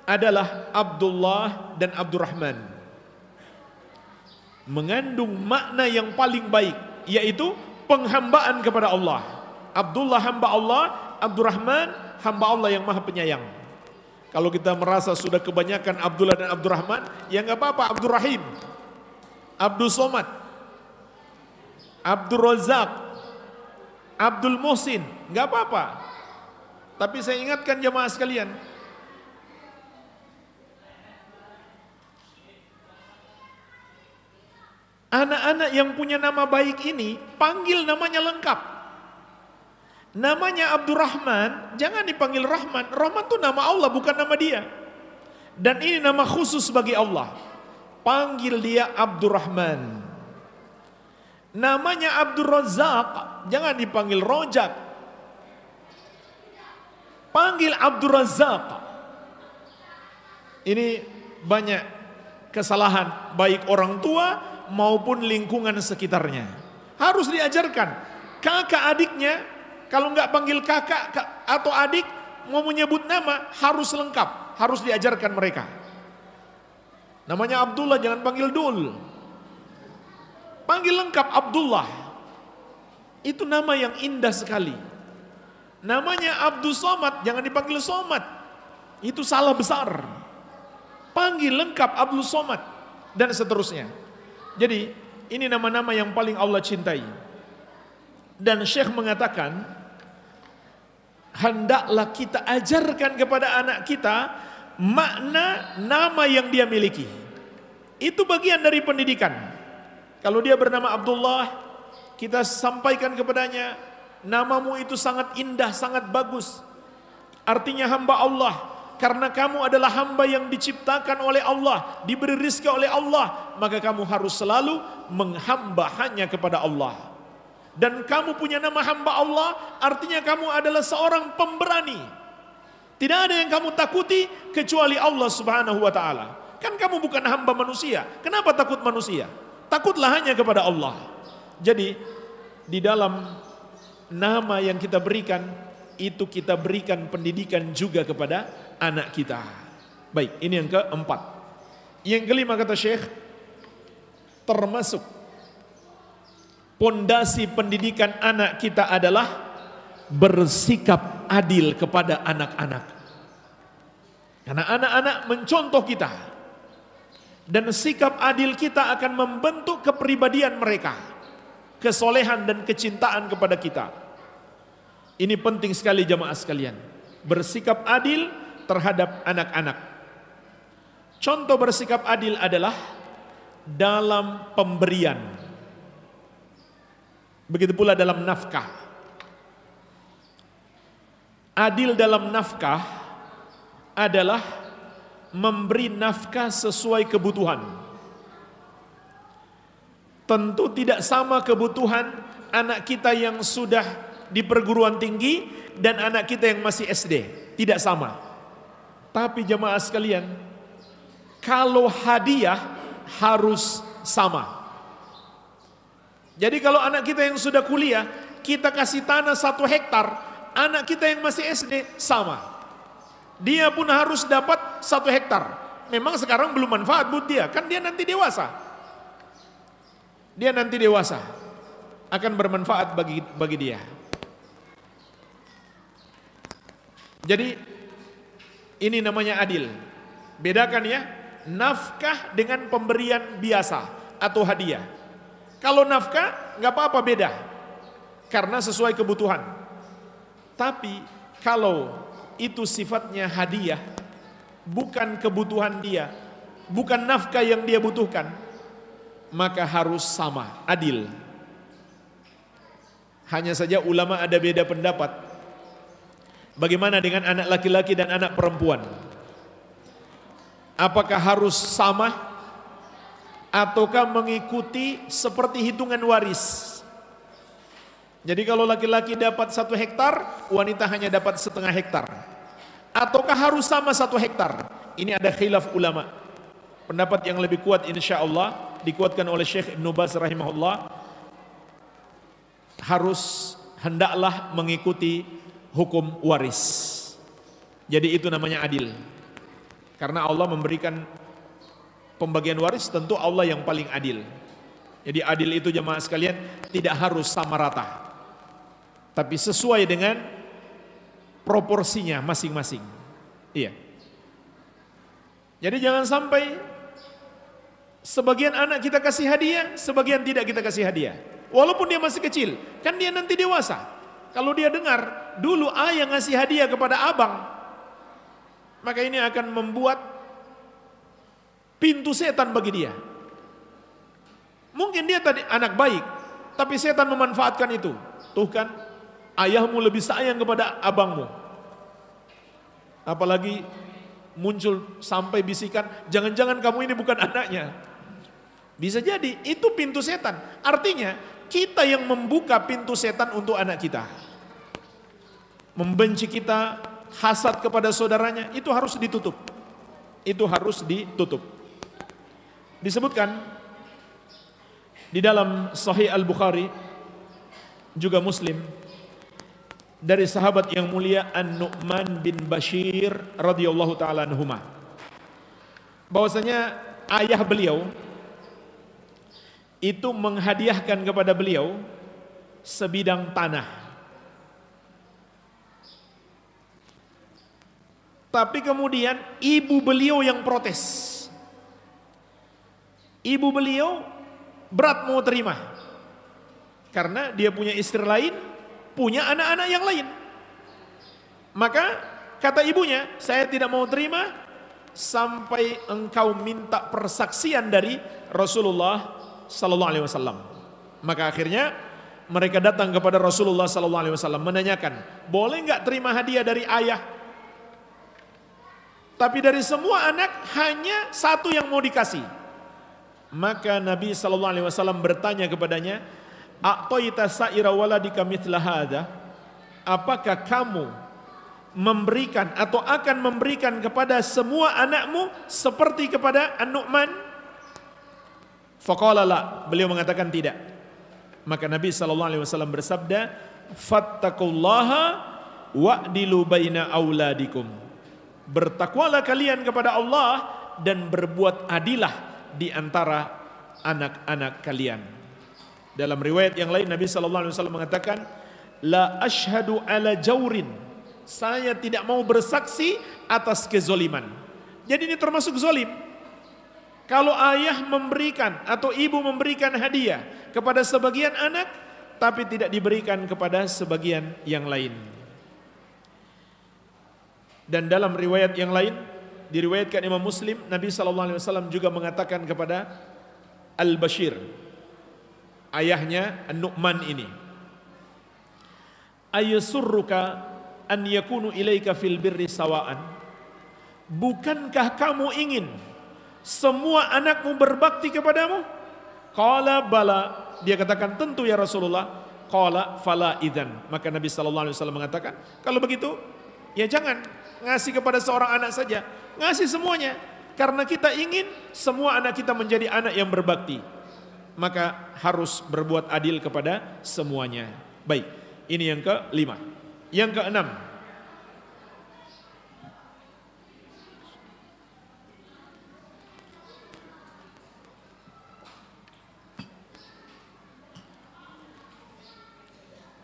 adalah Abdullah dan Abdurrahman. Mengandung makna yang paling baik, yaitu penghambaan kepada Allah. Abdullah hamba Allah, Abdurrahman hamba Allah yang maha penyayang. Kalau kita merasa sudah kebanyakan Abdullah dan Abdurrahman, ya nggak apa-apa, Abdurrahim, Abdul Somad, Abdul Razak, Abdul Muhsin, nggak apa-apa. Tapi saya ingatkan jamaah sekalian, anak-anak yang punya nama baik ini, panggil namanya lengkap. Namanya Abdurrahman, jangan dipanggil Rahman. Rahman itu nama Allah, bukan nama dia. Dan ini nama khusus bagi Allah. Panggil dia Abdurrahman. Namanya Abdul Razak, jangan dipanggil Rojak. Panggil Abdul Razak. Ini banyak kesalahan baik orang tua maupun lingkungan sekitarnya. Harus diajarkan. Kakak adiknya, kalau nggak panggil kakak atau adik, mau menyebut nama harus lengkap, harus diajarkan mereka. Namanya Abdullah, jangan panggil Dul. Panggil lengkap Abdullah. Itu nama yang indah sekali. Namanya Abdul Somad, jangan dipanggil Somad. Itu salah besar. Panggil lengkap Abdul Somad dan seterusnya. Jadi ini nama-nama yang paling Allah cintai. Dan Syekh mengatakan, hendaklah kita ajarkan kepada anak kita makna nama yang dia miliki. Itu bagian dari pendidikan. Kalau dia bernama Abdullah, kita sampaikan kepadanya, namamu itu sangat indah, sangat bagus. Artinya hamba Allah. Karena kamu adalah hamba yang diciptakan oleh Allah, diberi rizki oleh Allah, maka kamu harus selalu menghamba hanya kepada Allah. Dan kamu punya nama hamba Allah, artinya kamu adalah seorang pemberani. Tidak ada yang kamu takuti kecuali Allah Subhanahu wa ta'ala. Kan kamu bukan hamba manusia, kenapa takut manusia? Takutlah hanya kepada Allah. Jadi di dalam nama yang kita berikan, itu kita berikan pendidikan juga kepada anak kita. Baik, ini yang keempat. Yang kelima kata Syekh, termasuk pondasi pendidikan anak kita adalah bersikap adil kepada anak-anak. Karena anak-anak mencontoh kita. Dan sikap adil kita akan membentuk kepribadian mereka, kesolehan dan kecintaan kepada kita. Ini penting sekali jamaah sekalian, bersikap adil terhadap anak-anak. Contoh bersikap adil adalah dalam pemberian. Begitu pula dalam nafkah. Adil dalam nafkah adalah memberi nafkah sesuai kebutuhan. Tentu tidak sama kebutuhan anak kita yang sudah di perguruan tinggi dan anak kita yang masih SD, tidak sama. Tapi jemaah sekalian, kalau hadiah harus sama. Jadi kalau anak kita yang sudah kuliah, kita kasih tanah 1 hektar, anak kita yang masih SD sama. Dia pun harus dapat 1 hektar. Memang sekarang belum manfaat buat dia, kan dia nanti dewasa. Dia nanti dewasa akan bermanfaat bagi dia. Jadi ini namanya adil. Bedakan ya, nafkah dengan pemberian biasa atau hadiah. Kalau nafkah nggak apa-apa, beda, karena sesuai kebutuhan. Tapi kalau itu sifatnya hadiah, bukan kebutuhan dia, bukan nafkah yang dia butuhkan, maka harus sama, adil. Hanya saja ulama ada beda pendapat. Bagaimana dengan anak laki-laki dan anak perempuan? Apakah harus sama ataukah mengikuti seperti hitungan waris? Jadi kalau laki-laki dapat 1 hektar, wanita hanya dapat 1/2 hektar. Ataukah harus sama 1 hektar? Ini ada khilaf ulama. Pendapat yang lebih kuat insya Allah dikuatkan oleh Syekh Ibn Baz rahimahullah, hendaklah mengikuti hukum waris. Jadi itu namanya adil. Karena Allah memberikan pembagian waris, tentu Allah yang paling adil. Jadi adil itu jemaah sekalian tidak harus sama rata, tapi sesuai dengan proporsinya masing-masing. Iya. Jadi jangan sampai sebagian anak kita kasih hadiah, sebagian tidak kita kasih hadiah. Walaupun dia masih kecil, kan dia nanti dewasa. Kalau dia dengar, dulu ayah ngasih hadiah kepada abang, maka ini akan membuat pintu setan bagi dia. Mungkin dia tadi anak baik, tapi setan memanfaatkan itu. Tuh kan, ayahmu lebih sayang kepada abangmu. Apalagi muncul sampai bisikan, jangan-jangan kamu ini bukan anaknya. Bisa jadi itu pintu setan. Artinya kita yang membuka pintu setan untuk anak kita. Membenci kita, hasad kepada saudaranya, itu harus ditutup. Itu harus ditutup. Disebutkan di dalam Sahih Al-Bukhari juga Muslim dari sahabat yang mulia An-Nu'man bin Bashir radhiyallahu taala anhuma, bahwasanya ayah beliau itu menghadiahkan kepada beliau sebidang tanah. Tapi kemudian ibu beliau yang protes. Ibu beliau berat mau terima, karena dia punya istri lain, punya anak-anak yang lain. Maka kata ibunya, saya tidak mau terima sampai engkau minta persaksian dari Rasulullah Sallallahu Alaihi Wasallam. Maka akhirnya mereka datang kepada Rasulullah Sallallahu Alaihi Wasallam menanyakan, boleh nggak terima hadiah dari ayah? Tapi dari semua anak hanya 1 yang mau dikasih. Maka Nabi Sallallahu Alaihi Wasallam bertanya kepadanya, a'taita sa'ira waladika mithla hadha? Apakah kamu memberikan atau akan memberikan kepada semua anakmu seperti kepada An-Nu'man? Faqala la, beliau mengatakan tidak. Maka Nabi Sallallahu Alaihi Wasallam bersabda, fattaqullaha wa'dilu baina auladikum. Bertakwalah kalian kepada Allah dan berbuat adilah di antara anak-anak kalian. Dalam riwayat yang lain Nabi Sallallahu Alaihi Wasallam mengatakan, la ashhadu ala jaurin, Saya tidak mau bersaksi atas kezoliman. Jadi ini termasuk zolim. Kalau ayah memberikan atau ibu memberikan hadiah kepada sebagian anak, tapi tidak diberikan kepada sebagian yang lain. Dan dalam riwayat yang lain, diriwayatkan Imam Muslim, Nabi SAW juga mengatakan kepada Al-Bashir, ayahnya An-Nu'man ini, ayasurruka an yakunu ilaika fil birri sawaan. Bukankah kamu ingin semua anakmu berbakti kepadamu? Qala bala. Dia katakan tentu ya Rasulullah. Qala fala idzan. Maka Nabi sallallahu alaihi wasallam mengatakan, kalau begitu ya jangan ngasih kepada seorang anak saja, ngasih semuanya. Karena kita ingin semua anak kita menjadi anak yang berbakti, maka harus berbuat adil kepada semuanya. Baik, ini yang kelima. Yang keenam,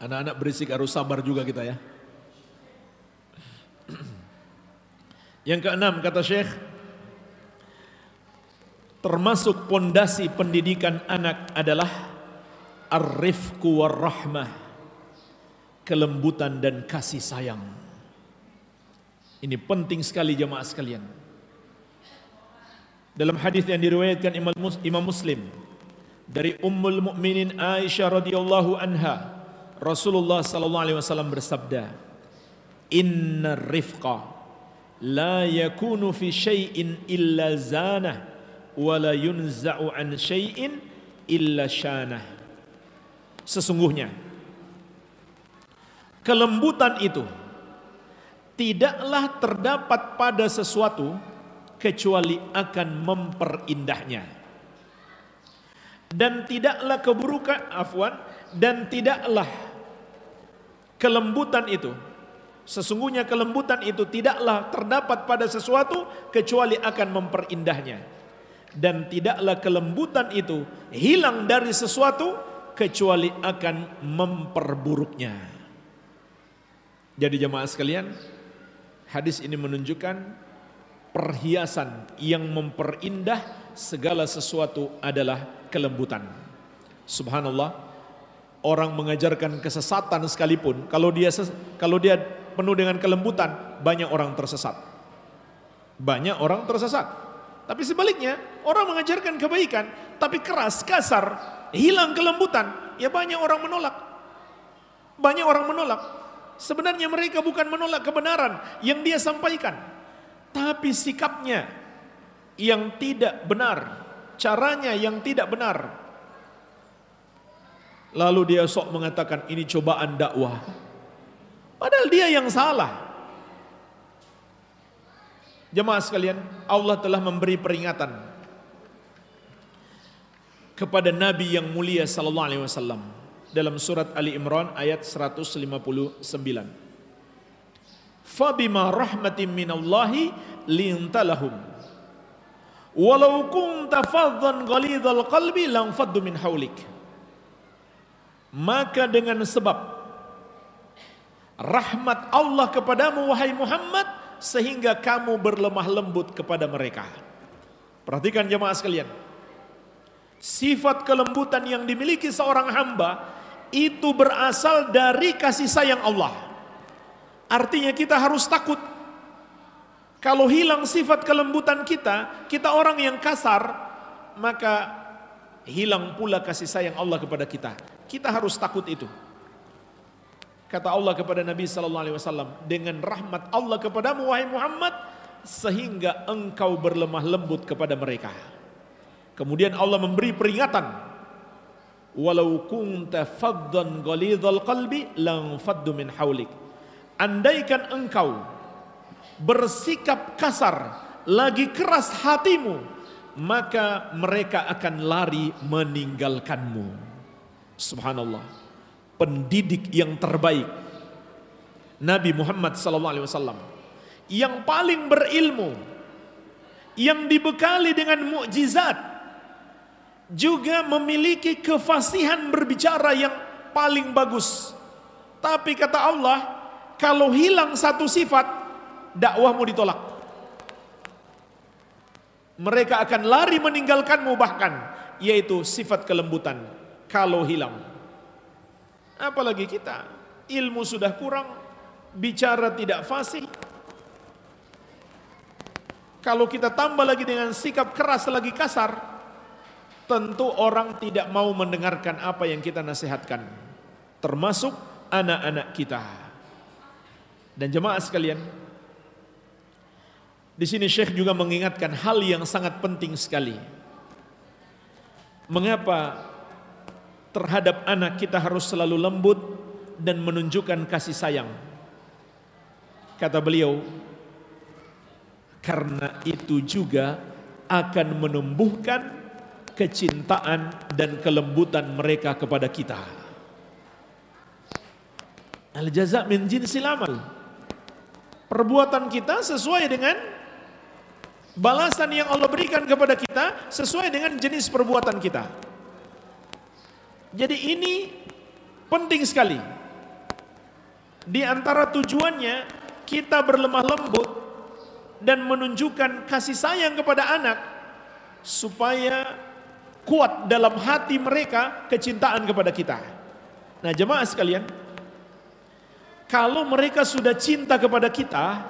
anak-anak berisik harus sabar juga kita ya. Yang keenam kata Syekh, termasuk pondasi pendidikan anak adalah ar-rifqu war-rahmah, kelembutan dan kasih sayang. Ini penting sekali jemaah sekalian. Dalam hadis yang diriwayatkan Imam Muslim dari Ummul Mukminin Aisyah radhiyallahu anha, Rasulullah sallallahu alaihi wasallam bersabda, "Innar rifqa la yakunu fi syai'in illa zanah wa la yunza'u an syai'in illa syanah." Sesungguhnya kelembutan itu tidaklah terdapat pada sesuatu kecuali akan memperindahnya. Dan tidaklah tidaklah kelembutan itu, sesungguhnya kelembutan itu tidaklah terdapat pada sesuatu kecuali akan memperindahnya. Dan tidaklah kelembutan itu hilang dari sesuatu kecuali akan memperburuknya. Jadi jemaah sekalian, hadis ini menunjukkan perhiasan yang memperindah segala sesuatu adalah kelembutan. Subhanallah, orang mengajarkan kesesatan sekalipun, kalau dia penuh dengan kelembutan, banyak orang tersesat. Banyak orang tersesat. Tapi sebaliknya, orang mengajarkan kebaikan, tapi keras, kasar, hilang kelembutan, ya banyak orang menolak. Banyak orang menolak. Sebenarnya mereka bukan menolak kebenaran yang dia sampaikan, tapi sikapnya yang tidak benar, caranya yang tidak benar. Lalu dia sok mengatakan ini cobaan dakwah, padahal dia yang salah. Jemaah sekalian, Allah telah memberi peringatan kepada Nabi yang mulia sallallahu alaihi wasallam dalam surat Ali Imran ayat 159. Fabima rahmatin minallahi lintalahum walau kunta faddan ghalidhal qalbi lanfaddu min haulik. Maka dengan sebab rahmat Allah kepadamu wahai Muhammad, sehingga kamu berlemah lembut kepada mereka. Perhatikan jemaah sekalian, sifat kelembutan yang dimiliki seorang hamba itu berasal dari kasih sayang Allah. Artinya kita harus takut kalau hilang sifat kelembutan kita, kita orang yang kasar, maka hilang pula kasih sayang Allah kepada kita. Kita harus takut itu. Kata Allah kepada Nabi sallallahu alaihi wasallam, dengan rahmat Allah kepadamu wahai Muhammad, sehingga engkau berlemah lembut kepada mereka. Kemudian Allah memberi peringatan, walau kunta faddan ghalidhal qalbi lanfaddu min haulik. Andaikan engkau bersikap kasar, lagi keras hatimu, maka mereka akan lari meninggalkanmu. Subhanallah, pendidik yang terbaik Nabi Muhammad SAW, yang paling berilmu, yang dibekali dengan mukjizat, juga memiliki kefasihan berbicara yang paling bagus. Tapi kata Allah, kalau hilang satu sifat, dakwahmu ditolak. Mereka akan lari meninggalkanmu bahkan, yaitu sifat kelembutan. Kalau hilang, apalagi kita, ilmu sudah kurang, bicara tidak fasih. Kalau kita tambah lagi dengan sikap keras lagi kasar, tentu orang tidak mau mendengarkan apa yang kita nasihatkan, termasuk anak-anak kita. Dan jemaah sekalian, di sini Syekh juga mengingatkan hal yang sangat penting sekali. Mengapa terhadap anak kita harus selalu lembut dan menunjukkan kasih sayang? Kata beliau, karena itu juga akan menumbuhkan kecintaan dan kelembutan mereka kepada kita. Al-jaza' min jinsil amal. Perbuatan kita sesuai dengan balasan yang Allah berikan kepada kita, sesuai dengan jenis perbuatan kita. Jadi ini penting sekali. Di antara tujuannya kita berlemah lembut dan menunjukkan kasih sayang kepada anak, supaya kuat dalam hati mereka kecintaan kepada kita. Nah jemaah sekalian, kalau mereka sudah cinta kepada kita,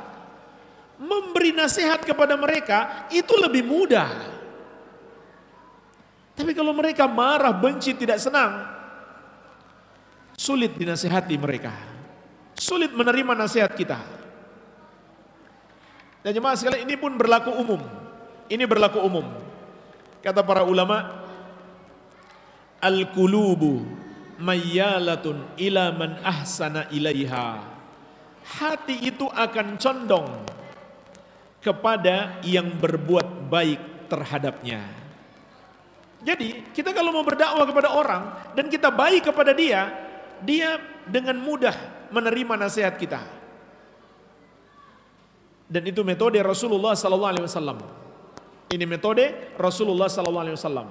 memberi nasihat kepada mereka itu lebih mudah. Tapi kalau mereka marah, benci, tidak senang, sulit dinasihati mereka, sulit menerima nasihat kita. Dan jemaah sekalian, ini pun berlaku umum. Ini berlaku umum. Kata para ulama, al-qulubu mayyalatun ila man ahsana ilaiha. Hati itu akan condong kepada yang berbuat baik terhadapnya. Jadi kita kalau mau berdakwah kepada orang dan kita baik kepada dia, dia dengan mudah menerima nasihat kita. Dan itu metode Rasulullah SAW. Ini metode Rasulullah SAW.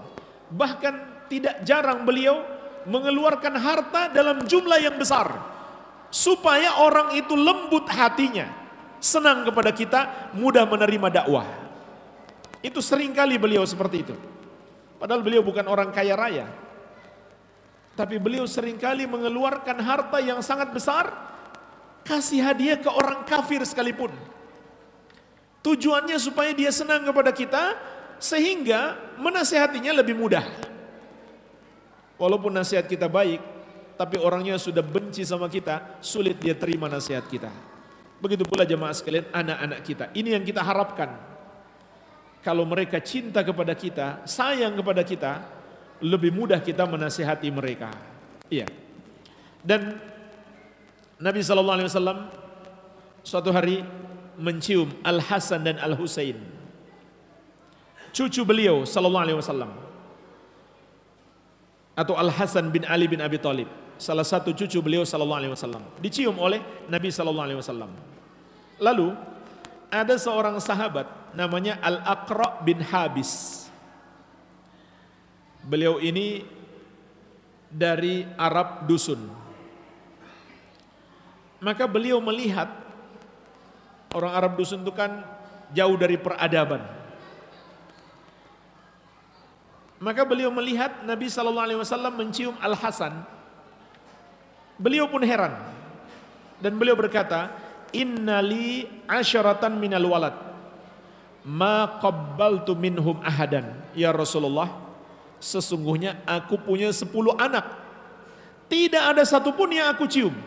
Bahkan tidak jarang beliau mengeluarkan harta dalam jumlah yang besar, supaya orang itu lembut hatinya, senang kepada kita, mudah menerima dakwah. Itu seringkali beliau seperti itu. Padahal beliau bukan orang kaya raya, tapi beliau seringkali mengeluarkan harta yang sangat besar, kasih hadiah ke orang kafir sekalipun. Tujuannya supaya dia senang kepada kita, sehingga menasihatinya lebih mudah. Walaupun nasihat kita baik, tapi orangnya sudah benci sama kita, sulit dia terima nasihat kita. Begitu pula jemaah sekalian, anak-anak kita. Ini yang kita harapkan. Kalau mereka cinta kepada kita, sayang kepada kita, lebih mudah kita menasihati mereka. Iya. Dan Nabi SAW suatu hari mencium Al-Hasan dan Al-Husain, cucu beliau SAW, atau Al-Hasan bin Ali bin Abi Thalib, salah satu cucu beliau SAW, dicium oleh Nabi SAW. Lalu ada seorang sahabat namanya Al-Aqra bin Habis. Beliau ini dari Arab dusun. Maka beliau melihat, orang Arab dusun itu kan jauh dari peradaban. Maka beliau melihat Nabi SAW mencium Al-Hasan. Beliau pun heran. Dan beliau berkata, innali asyaratan minal walad, ma qabbaltu minhum ahadan. Ya Rasulullah, sesungguhnya aku punya 10 anak, tidak ada satupun yang aku cium.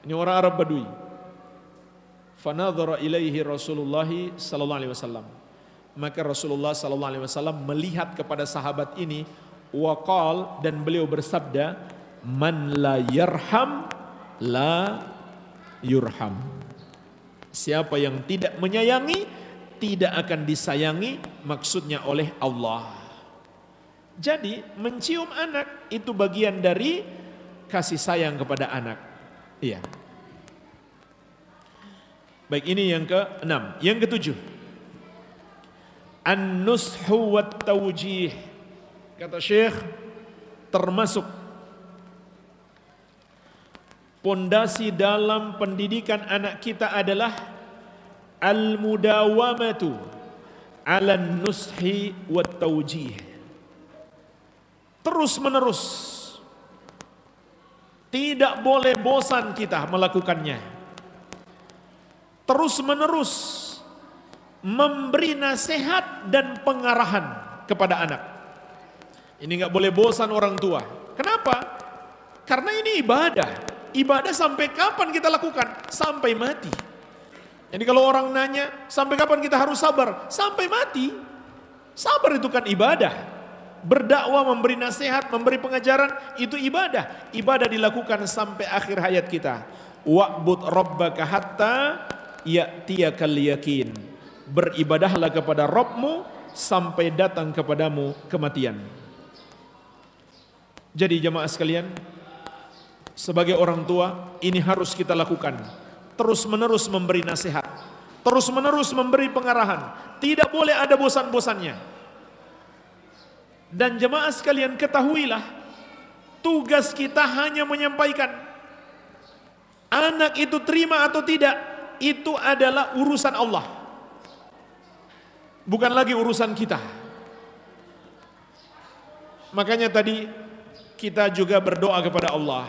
Ini orang Arab Badui. Fanadhara ilaihi Rasulullah sallallahu alaihi wasallam. Maka Rasulullah sallallahu alaihi wasallam melihat kepada sahabat ini, waqal, dan beliau bersabda, man la yarham la yurham. Siapa yang tidak menyayangi, tidak akan disayangi, maksudnya oleh Allah. Jadi mencium anak itu bagian dari kasih sayang kepada anak. Iya. Baik, ini yang ke-6. Yang ke-7, an-nushu wat tawjih. Kata Syekh, termasuk Pondasi dalam pendidikan anak kita adalah al-mudawamatu 'ala an-nushi wat tawjih. Terus menerus. Tidak boleh bosan kita melakukannya. Terus menerus memberi nasihat dan pengarahan kepada anak. Ini nggak boleh bosan orang tua. Kenapa? Karena ini ibadah. Ibadah sampai kapan kita lakukan? Sampai mati. Jadi kalau orang nanya, sampai kapan kita harus sabar? Sampai mati. Sabar itu kan ibadah. Berdakwah, memberi nasihat, memberi pengajaran, itu ibadah. Ibadah dilakukan sampai akhir hayat kita. Wa'bud rabbaka hatta ya'tiyakal yakin. Beribadahlah kepada Rabbmu sampai datang kepadamu kematian. Jadi jemaah sekalian, sebagai orang tua, ini harus kita lakukan. Terus menerus memberi nasihat, terus menerus memberi pengarahan. Tidak boleh ada bosan-bosannya. Dan jemaah sekalian ketahuilah, tugas kita hanya menyampaikan. Anak itu terima atau tidak, itu adalah urusan Allah. Bukan lagi urusan kita. Makanya tadi kita juga berdoa kepada Allah.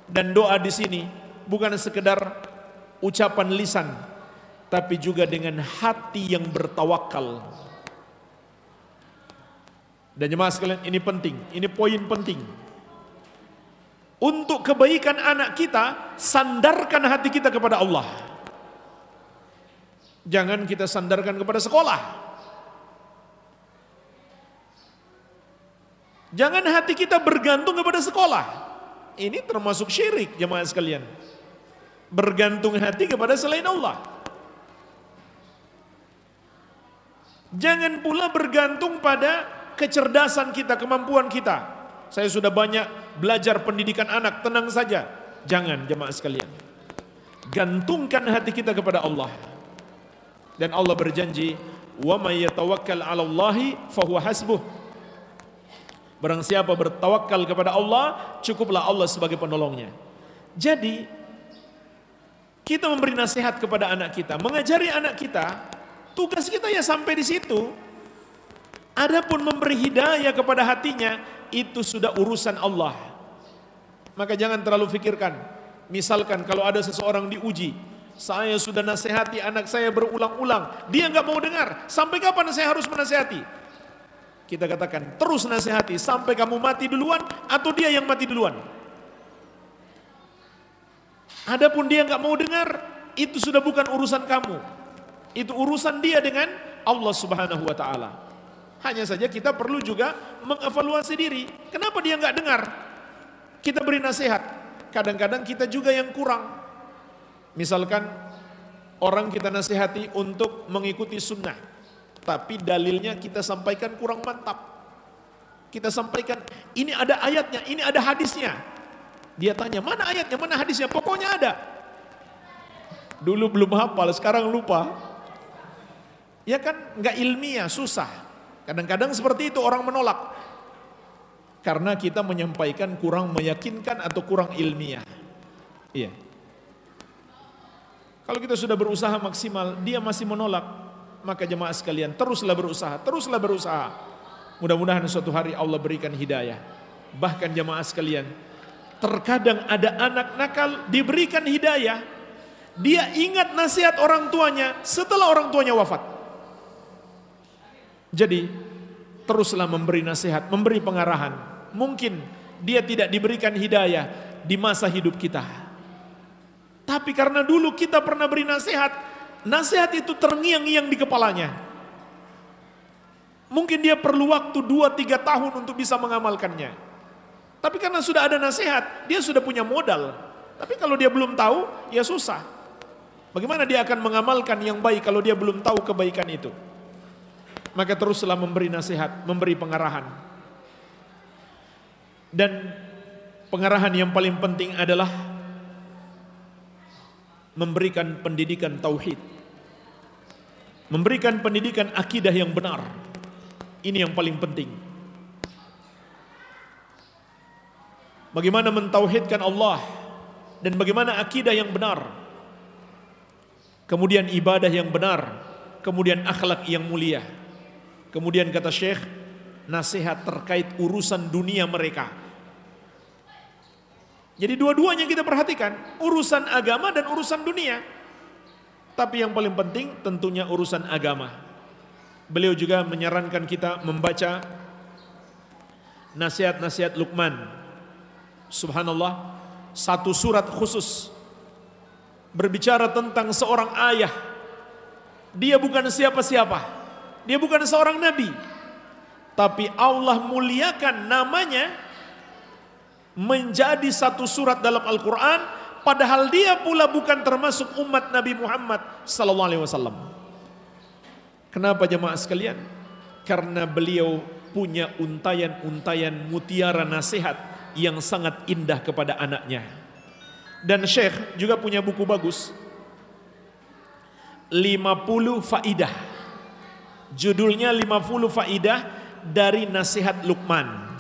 Dan doa di sini bukan sekedar ucapan lisan, tapi juga dengan hati yang bertawakal. Dan jemaah sekalian, ini penting, ini poin penting. Untuk kebaikan anak kita, sandarkan hati kita kepada Allah. Jangan kita sandarkan kepada sekolah. Jangan hati kita bergantung kepada sekolah. Ini termasuk syirik jemaah sekalian. Bergantung hati kepada selain Allah. Jangan pula bergantung pada kecerdasan kita, kemampuan kita. Saya sudah banyak belajar pendidikan anak, tenang saja. Jangan jemaah sekalian. Gantungkan hati kita kepada Allah. Dan Allah berjanji, "Wa may yatawakkal 'alallahi fahuwa hasbuh." Barang siapa bertawakal kepada Allah, cukuplah Allah sebagai penolongnya. Jadi, kita memberi nasihat kepada anak kita, mengajari anak kita, tugas kita ya sampai di situ. Adapun memberi hidayah kepada hatinya, itu sudah urusan Allah. Maka jangan terlalu fikirkan. Misalkan kalau ada seseorang diuji, saya sudah nasihati anak saya berulang-ulang, dia nggak mau dengar. Sampai kapan saya harus menasihati? Kita katakan, terus nasihati sampai kamu mati duluan atau dia yang mati duluan. Adapun dia nggak mau dengar, itu sudah bukan urusan kamu. Itu urusan dia dengan Allah Subhanahu wa taala. Hanya saja kita perlu juga mengevaluasi diri. Kenapa dia nggak dengar? Kita beri nasihat. Kadang-kadang kita juga yang kurang. Misalkan orang kita nasihati untuk mengikuti sunnah, tapi dalilnya kita sampaikan kurang mantap. Kita sampaikan, ini ada ayatnya, ini ada hadisnya. Dia tanya, mana ayatnya, mana hadisnya? Pokoknya ada. Dulu belum hafal, sekarang lupa. Ya kan, nggak ilmiah, susah. Kadang-kadang seperti itu orang menolak. Karena kita menyampaikan kurang meyakinkan atau kurang ilmiah. Iya. Kalau kita sudah berusaha maksimal, dia masih menolak, maka jemaah sekalian teruslah berusaha, teruslah berusaha. Mudah-mudahan suatu hari Allah berikan hidayah. Bahkan jemaah sekalian, terkadang ada anak nakal diberikan hidayah, dia ingat nasihat orang tuanya setelah orang tuanya wafat. Jadi teruslah memberi nasihat, memberi pengarahan. Mungkin dia tidak diberikan hidayah di masa hidup kita, tapi karena dulu kita pernah beri nasihat, nasihat itu terngiang-ngiang di kepalanya. Mungkin dia perlu waktu 2-3 tahun untuk bisa mengamalkannya. Tapi karena sudah ada nasihat, dia sudah punya modal. Tapi kalau dia belum tahu, ya susah. Bagaimana dia akan mengamalkan yang baik kalau dia belum tahu kebaikan itu? Maka teruslah memberi nasihat, memberi pengarahan. Dan pengarahan yang paling penting adalah memberikan pendidikan tauhid. Memberikan pendidikan akidah yang benar. Ini yang paling penting. Bagaimana mentauhidkan Allah, dan bagaimana akidah yang benar, kemudian ibadah yang benar, kemudian akhlak yang mulia. Kemudian kata Syekh, nasihat terkait urusan dunia mereka. Jadi dua-duanya kita perhatikan, urusan agama dan urusan dunia. Tapi yang paling penting tentunya urusan agama. Beliau juga menyarankan kita membaca nasihat-nasihat Luqman. Subhanallah, satu surat khusus berbicara tentang seorang ayah. Dia bukan siapa-siapa, dia bukan seorang nabi, tapi Allah muliakan namanya menjadi satu surat dalam Al-Quran, padahal dia pula bukan termasuk umat Nabi Muhammad sallallahu alaihi wasallam. Kenapa jemaah sekalian? Karena beliau punya untayan-untayan mutiara nasihat yang sangat indah kepada anaknya. Dan Syekh juga punya buku bagus, 50 faidah. Judulnya 50 faidah dari nasihat Luqman.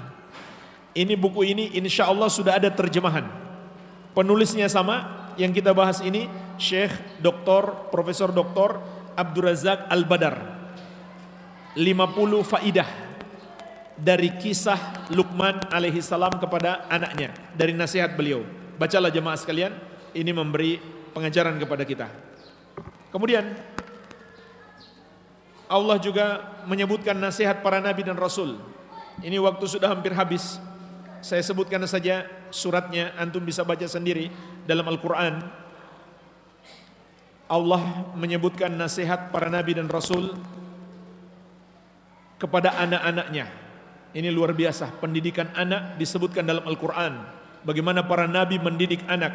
Ini buku ini insya Allah sudah ada terjemahan. Penulisnya sama, yang kita bahas ini Syekh Dr. Profesor Dr. Abdul Razak Al-Badar. 50 faidah dari kisah Luqman alaihi salam kepada anaknya, dari nasihat beliau. Bacalah jemaah sekalian, ini memberi pengajaran kepada kita. Kemudian Allah juga menyebutkan nasihat para nabi dan rasul. Ini waktu sudah hampir habis. Saya sebutkan saja suratnya, antum bisa baca sendiri dalam Al-Quran. Allah menyebutkan nasihat para nabi dan rasul kepada anak-anaknya. Ini luar biasa, pendidikan anak disebutkan dalam Al-Quran. Bagaimana para nabi mendidik anak.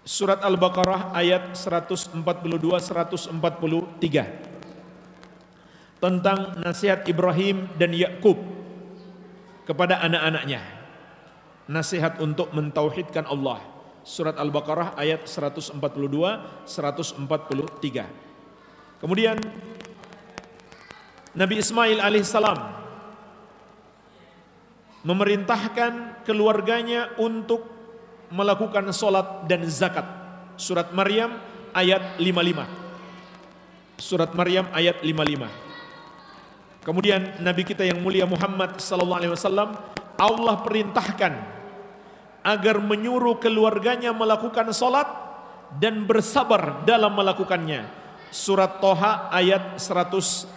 Surat Al-Baqarah ayat 142-143 tentang nasihat Ibrahim dan Yakub kepada anak-anaknya. Nasihat untuk mentauhidkan Allah. Surat Al-Baqarah ayat 142-143. Kemudian Nabi Ismail alaihissalam memerintahkan keluarganya untuk melakukan solat dan zakat. Surat Maryam ayat 55. Surat Maryam ayat 55. Kemudian Nabi kita yang mulia Muhammad sallallahu alaihi wasallam, Allah perintahkan agar menyuruh keluarganya melakukan solat dan bersabar dalam melakukannya. Surat Toha ayat 132.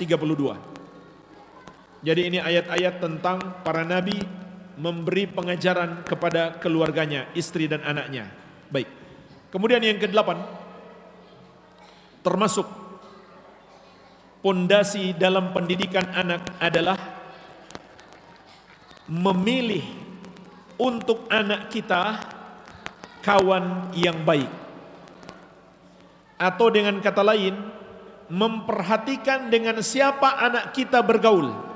Jadi ini ayat-ayat tentang para nabi memberi pengajaran kepada keluarganya, istri dan anaknya. Baik. Kemudian yang ke-8, termasuk pondasi dalam pendidikan anak adalah memilih untuk anak kita kawan yang baik. Atau dengan kata lain, memperhatikan dengan siapa anak kita bergaul.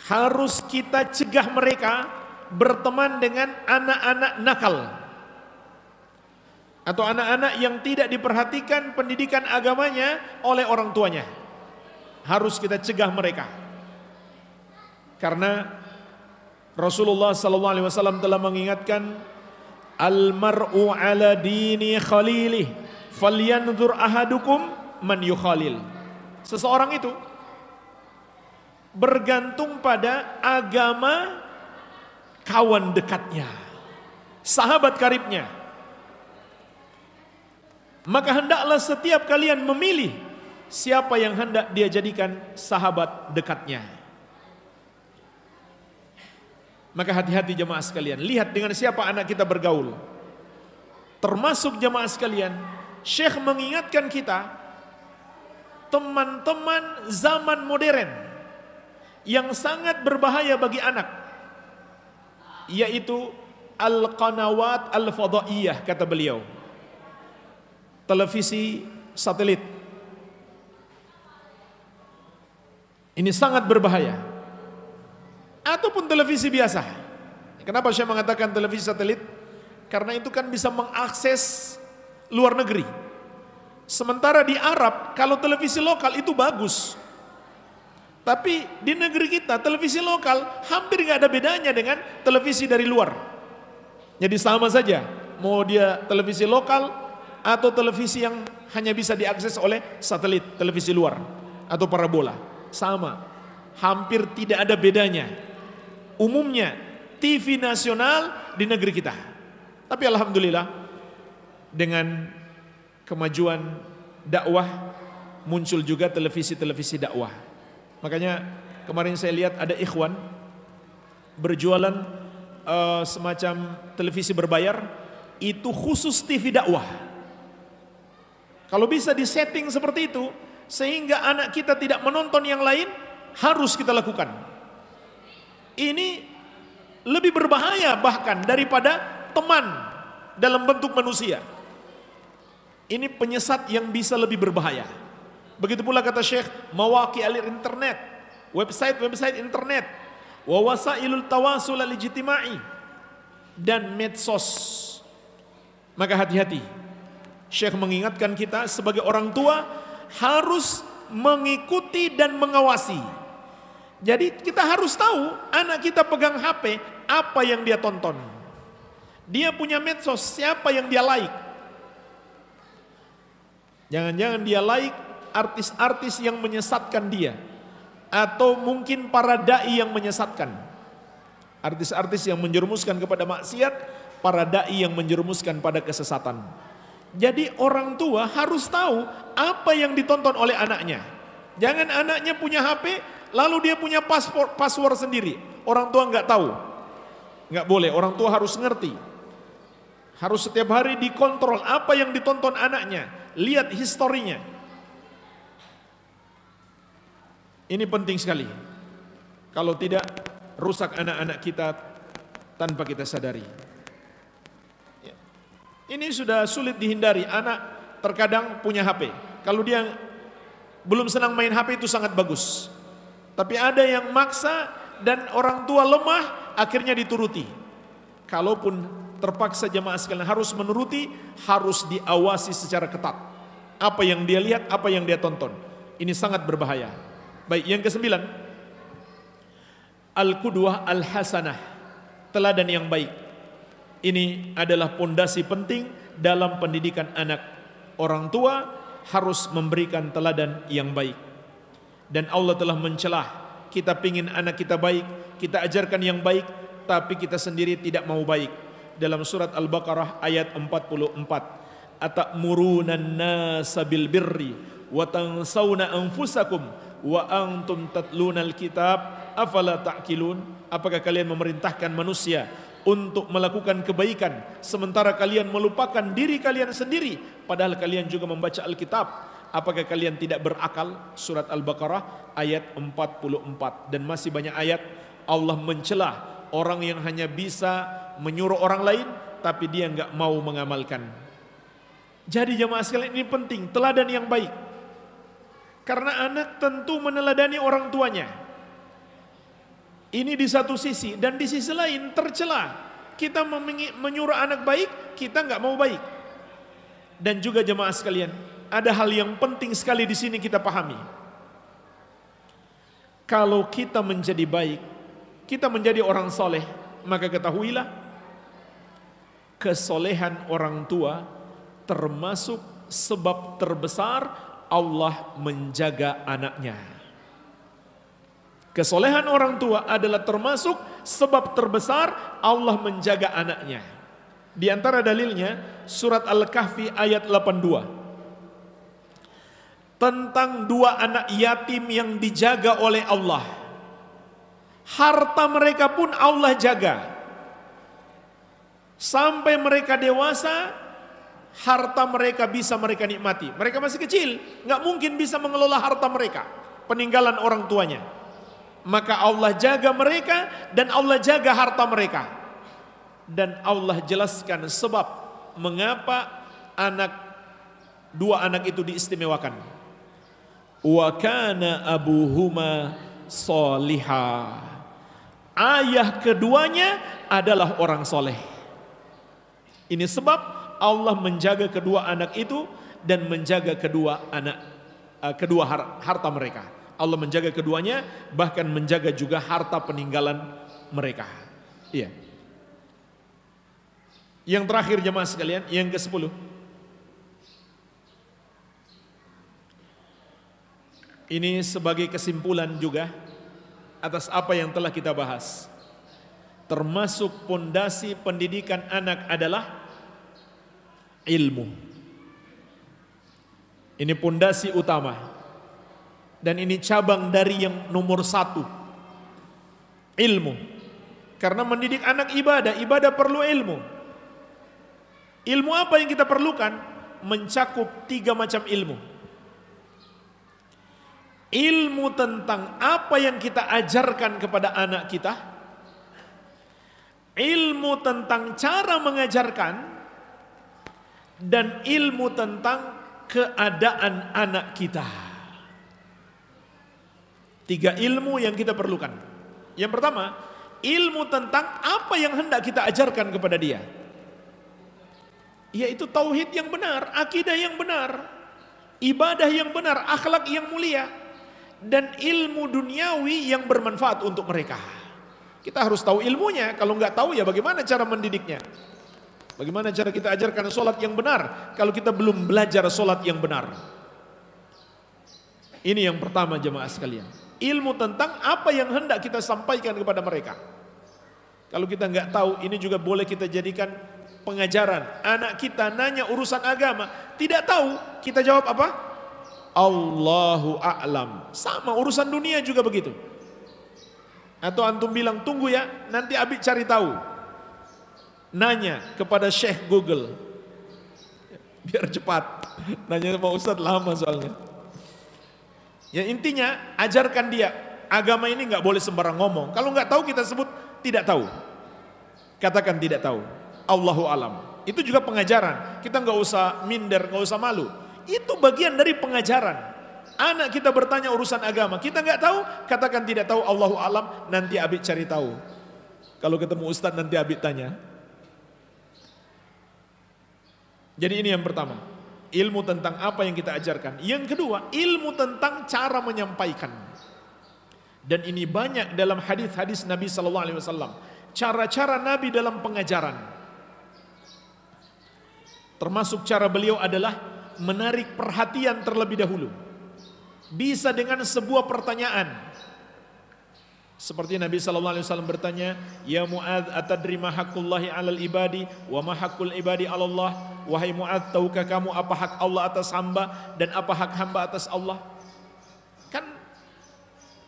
Harus kita cegah mereka berteman dengan anak-anak nakal atau anak-anak yang tidak diperhatikan pendidikan agamanya oleh orang tuanya. Harus kita cegah mereka. Karena Rasulullah SAW telah mengingatkan, al-mar'u ala dini khalilih falyanzur ahadukum man yukhalil. Seseorang itu bergantung pada agama kawan dekatnya, sahabat karibnya. Maka hendaklah setiap kalian memilih siapa yang hendak dia jadikan sahabat dekatnya. Maka hati-hati jemaah sekalian, lihat dengan siapa anak kita bergaul. Termasuk jemaah sekalian, Syekh mengingatkan kita, teman-teman zaman modern yang sangat berbahaya bagi anak, yaitu al-qanawat al-fadaiyah, kata beliau, televisi satelit. Ini sangat berbahaya. Ataupun televisi biasa. Kenapa saya mengatakan televisi satelit? Karena itu kan bisa mengakses luar negeri. Sementara di Arab, kalau televisi lokal itu bagus. Tapi di negeri kita televisi lokal hampir nggak ada bedanya dengan televisi dari luar. Jadi sama saja, mau dia televisi lokal atau televisi yang hanya bisa diakses oleh satelit, televisi luar atau parabola, sama, hampir tidak ada bedanya. Umumnya TV nasional di negeri kita. Tapi alhamdulillah dengan kemajuan dakwah muncul juga televisi-televisi dakwah. Makanya kemarin saya lihat ada ikhwan berjualan semacam televisi berbayar, itu khusus TV dakwah. Kalau bisa disetting seperti itu sehingga anak kita tidak menonton yang lain, harus kita lakukan. Ini lebih berbahaya bahkan daripada teman dalam bentuk manusia. Ini penyesat yang bisa lebih berbahaya. Begitu pula kata Syekh, mawaqi al-internet, website internet, wa wasailul tawasul al-ijtimai, dan medsos. Maka hati-hati. Syekh mengingatkan kita sebagai orang tua harus mengikuti dan mengawasi. Jadi kita harus tahu anak kita pegang HP, apa yang dia tonton. Dia punya medsos, siapa yang dia like. Jangan-jangan dia like artis-artis yang menyesatkan dia, atau mungkin para dai yang menyesatkan. Artis-artis yang menjerumuskan kepada maksiat, para dai yang menjerumuskan pada kesesatan. Jadi orang tua harus tahu apa yang ditonton oleh anaknya. Jangan anaknya punya HP, lalu dia punya password sendiri. Orang tua nggak tahu. Nggak boleh, orang tua harus ngerti. Harus setiap hari dikontrol apa yang ditonton anaknya. Lihat historinya. Ini penting sekali. Kalau tidak, rusak anak-anak kita tanpa kita sadari. Ini sudah sulit dihindari. Anak terkadang punya HP. Kalau dia belum senang main HP itu sangat bagus. Tapi ada yang maksa dan orang tua lemah, akhirnya dituruti. Kalaupun terpaksa jemaah sekalian harus menuruti, harus diawasi secara ketat. Apa yang dia lihat, apa yang dia tonton. Ini sangat berbahaya. Baik, yang ke-9, al-qudwah al-hasanah, teladan yang baik. Ini adalah pondasi penting dalam pendidikan anak. Orang tua harus memberikan teladan yang baik. Dan Allah telah mencelah, kita pingin anak kita baik, kita ajarkan yang baik, tapi kita sendiri tidak mau baik. Dalam surat Al-Baqarah ayat 44, atamuruna an-nasa bil birri wa tansawna anfusakum wa antum tatluna al-kitab afala ta'qilun. Apakah kalian memerintahkan manusia untuk melakukan kebaikan sementara kalian melupakan diri kalian sendiri, padahal kalian juga membaca Alkitab? Apakah kalian tidak berakal? Surat Al-Baqarah ayat 44. Dan masih banyak ayat Allah mencela orang yang hanya bisa menyuruh orang lain tapi dia enggak mau mengamalkan. Jadi jemaah sekalian, ini penting, teladan yang baik. Karena anak tentu meneladani orang tuanya. Ini di satu sisi, dan di sisi lain tercela. Kita menyuruh anak baik, kita enggak mau baik. Dan juga jemaah sekalian, ada hal yang penting sekali di sini kita pahami. Kalau kita menjadi baik, kita menjadi orang soleh, maka ketahuilah kesolehan orang tua termasuk sebab terbesar Allah menjaga anaknya. Kesolehan orang tua adalah termasuk sebab terbesar Allah menjaga anaknya. Di antara dalilnya surat Al-Kahfi ayat 82. Tentang dua anak yatim yang dijaga oleh Allah. Harta mereka pun Allah jaga. Sampai mereka dewasa, harta mereka bisa mereka nikmati. Mereka masih kecil, nggak mungkin bisa mengelola harta mereka, peninggalan orang tuanya. Maka Allah jaga mereka dan Allah jaga harta mereka. Dan Allah jelaskan sebab mengapa dua anak itu diistimewakan. Wa kana abuhuma soliha. Ayah keduanya adalah orang soleh. Ini sebab Allah menjaga kedua anak itu dan menjaga kedua harta mereka. Allah menjaga keduanya, bahkan menjaga juga harta peninggalan mereka. Iya. Yang terakhir jemaah sekalian, yang ke-10. Ini sebagai kesimpulan juga atas apa yang telah kita bahas. Termasuk pondasi pendidikan anak adalah ilmu. Ini pondasi utama. Dan ini cabang dari yang nomor 1. Ilmu. Karena mendidik anak ibadah, ibadah perlu ilmu. Ilmu apa yang kita perlukan? Mencakup 3 macam ilmu. Ilmu tentang apa yang kita ajarkan kepada anak kita. Ilmu tentang cara mengajarkan. Dan ilmu tentang keadaan anak kita. 3 ilmu yang kita perlukan. Yang pertama, ilmu tentang apa yang hendak kita ajarkan kepada dia. Yaitu tauhid yang benar, akidah yang benar, ibadah yang benar, akhlak yang mulia, dan ilmu duniawi yang bermanfaat untuk mereka. Kita harus tahu ilmunya. Kalau nggak tahu ya bagaimana cara mendidiknya? Bagaimana cara kita ajarkan sholat yang benar kalau kita belum belajar sholat yang benar? Ini yang pertama jemaah sekalian. Ilmu tentang apa yang hendak kita sampaikan kepada mereka. Kalau kita nggak tahu, ini juga boleh kita jadikan pengajaran. Anak kita nanya urusan agama, tidak tahu, kita jawab apa? Allahu a'lam. Sama urusan dunia juga begitu. Atau antum bilang, tunggu ya, nanti Abi cari tahu. Nanya kepada Syekh Google. Biar cepat. Nanya sama Ustadz lama soalnya. Ya intinya, ajarkan dia. Agama ini nggak boleh sembarang ngomong. Kalau nggak tahu kita sebut tidak tahu. Katakan tidak tahu. Allahu alam. Itu juga pengajaran. Kita nggak usah minder, nggak usah malu. Itu bagian dari pengajaran. Anak kita bertanya urusan agama, kita nggak tahu, katakan tidak tahu. Allahu alam. Nanti Abi cari tahu. Kalau ketemu Ustadz nanti Abi tanya. Jadi ini yang pertama, ilmu tentang apa yang kita ajarkan. Yang kedua, ilmu tentang cara menyampaikan. Dan ini banyak dalam hadis-hadis Nabi Sallallahu Alaihi Wasallam. Cara-cara Nabi dalam pengajaran. Termasuk cara beliau adalah menarik perhatian terlebih dahulu. Bisa dengan sebuah pertanyaan. Seperti Nabi Sallallahu Alaihi Wasallam bertanya, Ya Mu'adz, atadri ma haqqullahi 'alal ibadi wa ma haqqul ibadi 'ala Allah? Wahai Mu'adz, tahukah kamu apa hak Allah atas hamba dan apa hak hamba atas Allah? Kan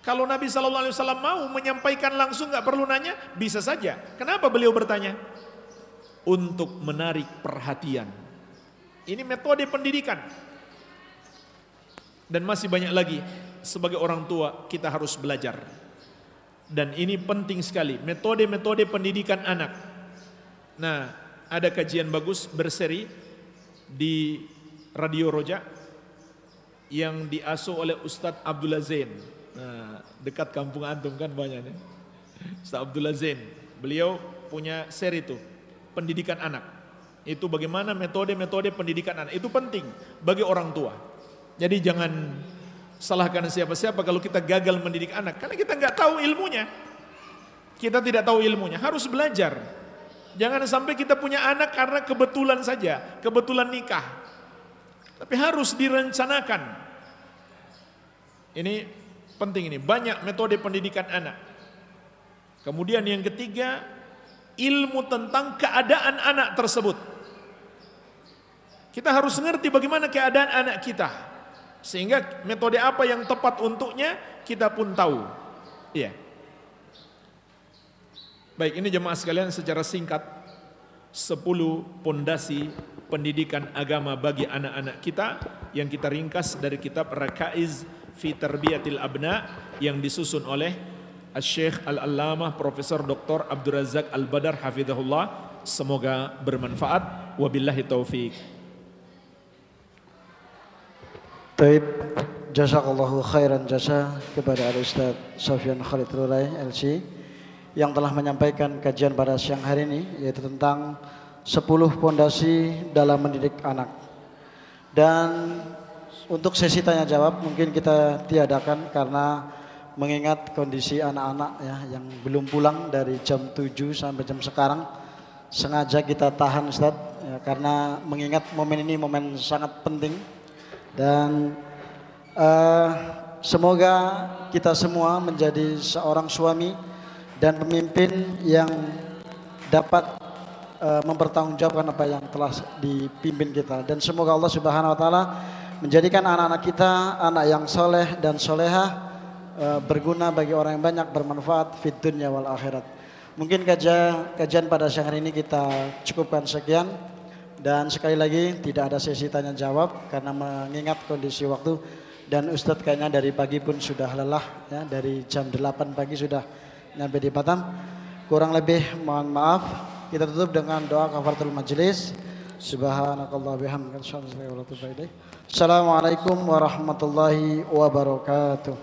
kalau Nabi Sallallahu Alaihi Wasallam mau menyampaikan langsung, nggak perlu nanya, bisa saja. Kenapa beliau bertanya? Untuk menarik perhatian. Ini metode pendidikan. Dan masih banyak lagi. Sebagai orang tua kita harus belajar. Dan ini penting sekali, metode-metode pendidikan anak. Nah, ada kajian bagus berseri di Radio Roja yang diasuh oleh Ustadz Abdullah Zain. Nah, dekat kampung antum kan banyaknya. Ustadz Abdullah Zain, beliau punya seri itu, pendidikan anak. Itu bagaimana metode-metode pendidikan anak. Itu penting bagi orang tua. Jadi jangan salahkan siapa-siapa kalau kita gagal mendidik anak. Karena kita nggak tahu ilmunya. Kita tidak tahu ilmunya. Harus belajar. Jangan sampai kita punya anak karena kebetulan saja. Kebetulan nikah. Tapi harus direncanakan. Ini penting ini. Banyak metode pendidikan anak. Kemudian yang ketiga, ilmu tentang keadaan anak tersebut. Kita harus mengerti bagaimana keadaan anak kita. Sehingga metode apa yang tepat untuknya kita pun tahu. Iya. Baik, ini jemaah sekalian secara singkat 10 pondasi pendidikan agama bagi anak-anak kita yang kita ringkas dari kitab Rakaiz fi Tarbiyatil Abna yang disusun oleh Syekh Al-Allamah Profesor Dr. Abdul Razak Al-Badar hafizahullah. Semoga bermanfaat. Wabillahi taufik. Taib, jazakallahu khairan jasa kepada Al-Ustaz Sofyan Khalid Rurai LC yang telah menyampaikan kajian pada siang hari ini, yaitu tentang 10 pondasi dalam mendidik anak. Dan untuk sesi tanya jawab mungkin kita tiadakan karena mengingat kondisi anak-anak ya yang belum pulang dari jam 7 sampai jam sekarang sengaja kita tahan Ustadz ya, karena mengingat momen ini momen sangat penting dan semoga kita semua menjadi seorang suami dan pemimpin yang dapat mempertanggungjawabkan apa yang telah dipimpin kita, dan semoga Allah Subhanahu wa taala menjadikan anak-anak kita anak yang soleh dan solehah, berguna bagi orang yang banyak, bermanfaat fid dunya wal akhirat. Mungkin kajian pada siang hari ini kita cukupkan sekian, dan sekali lagi tidak ada sesi tanya jawab karena mengingat kondisi waktu, dan Ustadz kayaknya dari pagi pun sudah lelah ya, dari jam 8 pagi sudah nyampe di Batam. Kurang lebih mohon maaf. Kita tutup dengan doa kafaratul majelis. Subhanakallah bihamdika asyhadu an la ilaha illa anta astaghfiruka wa atubu ilaik. Assalamualaikum warahmatullahi wabarakatuh.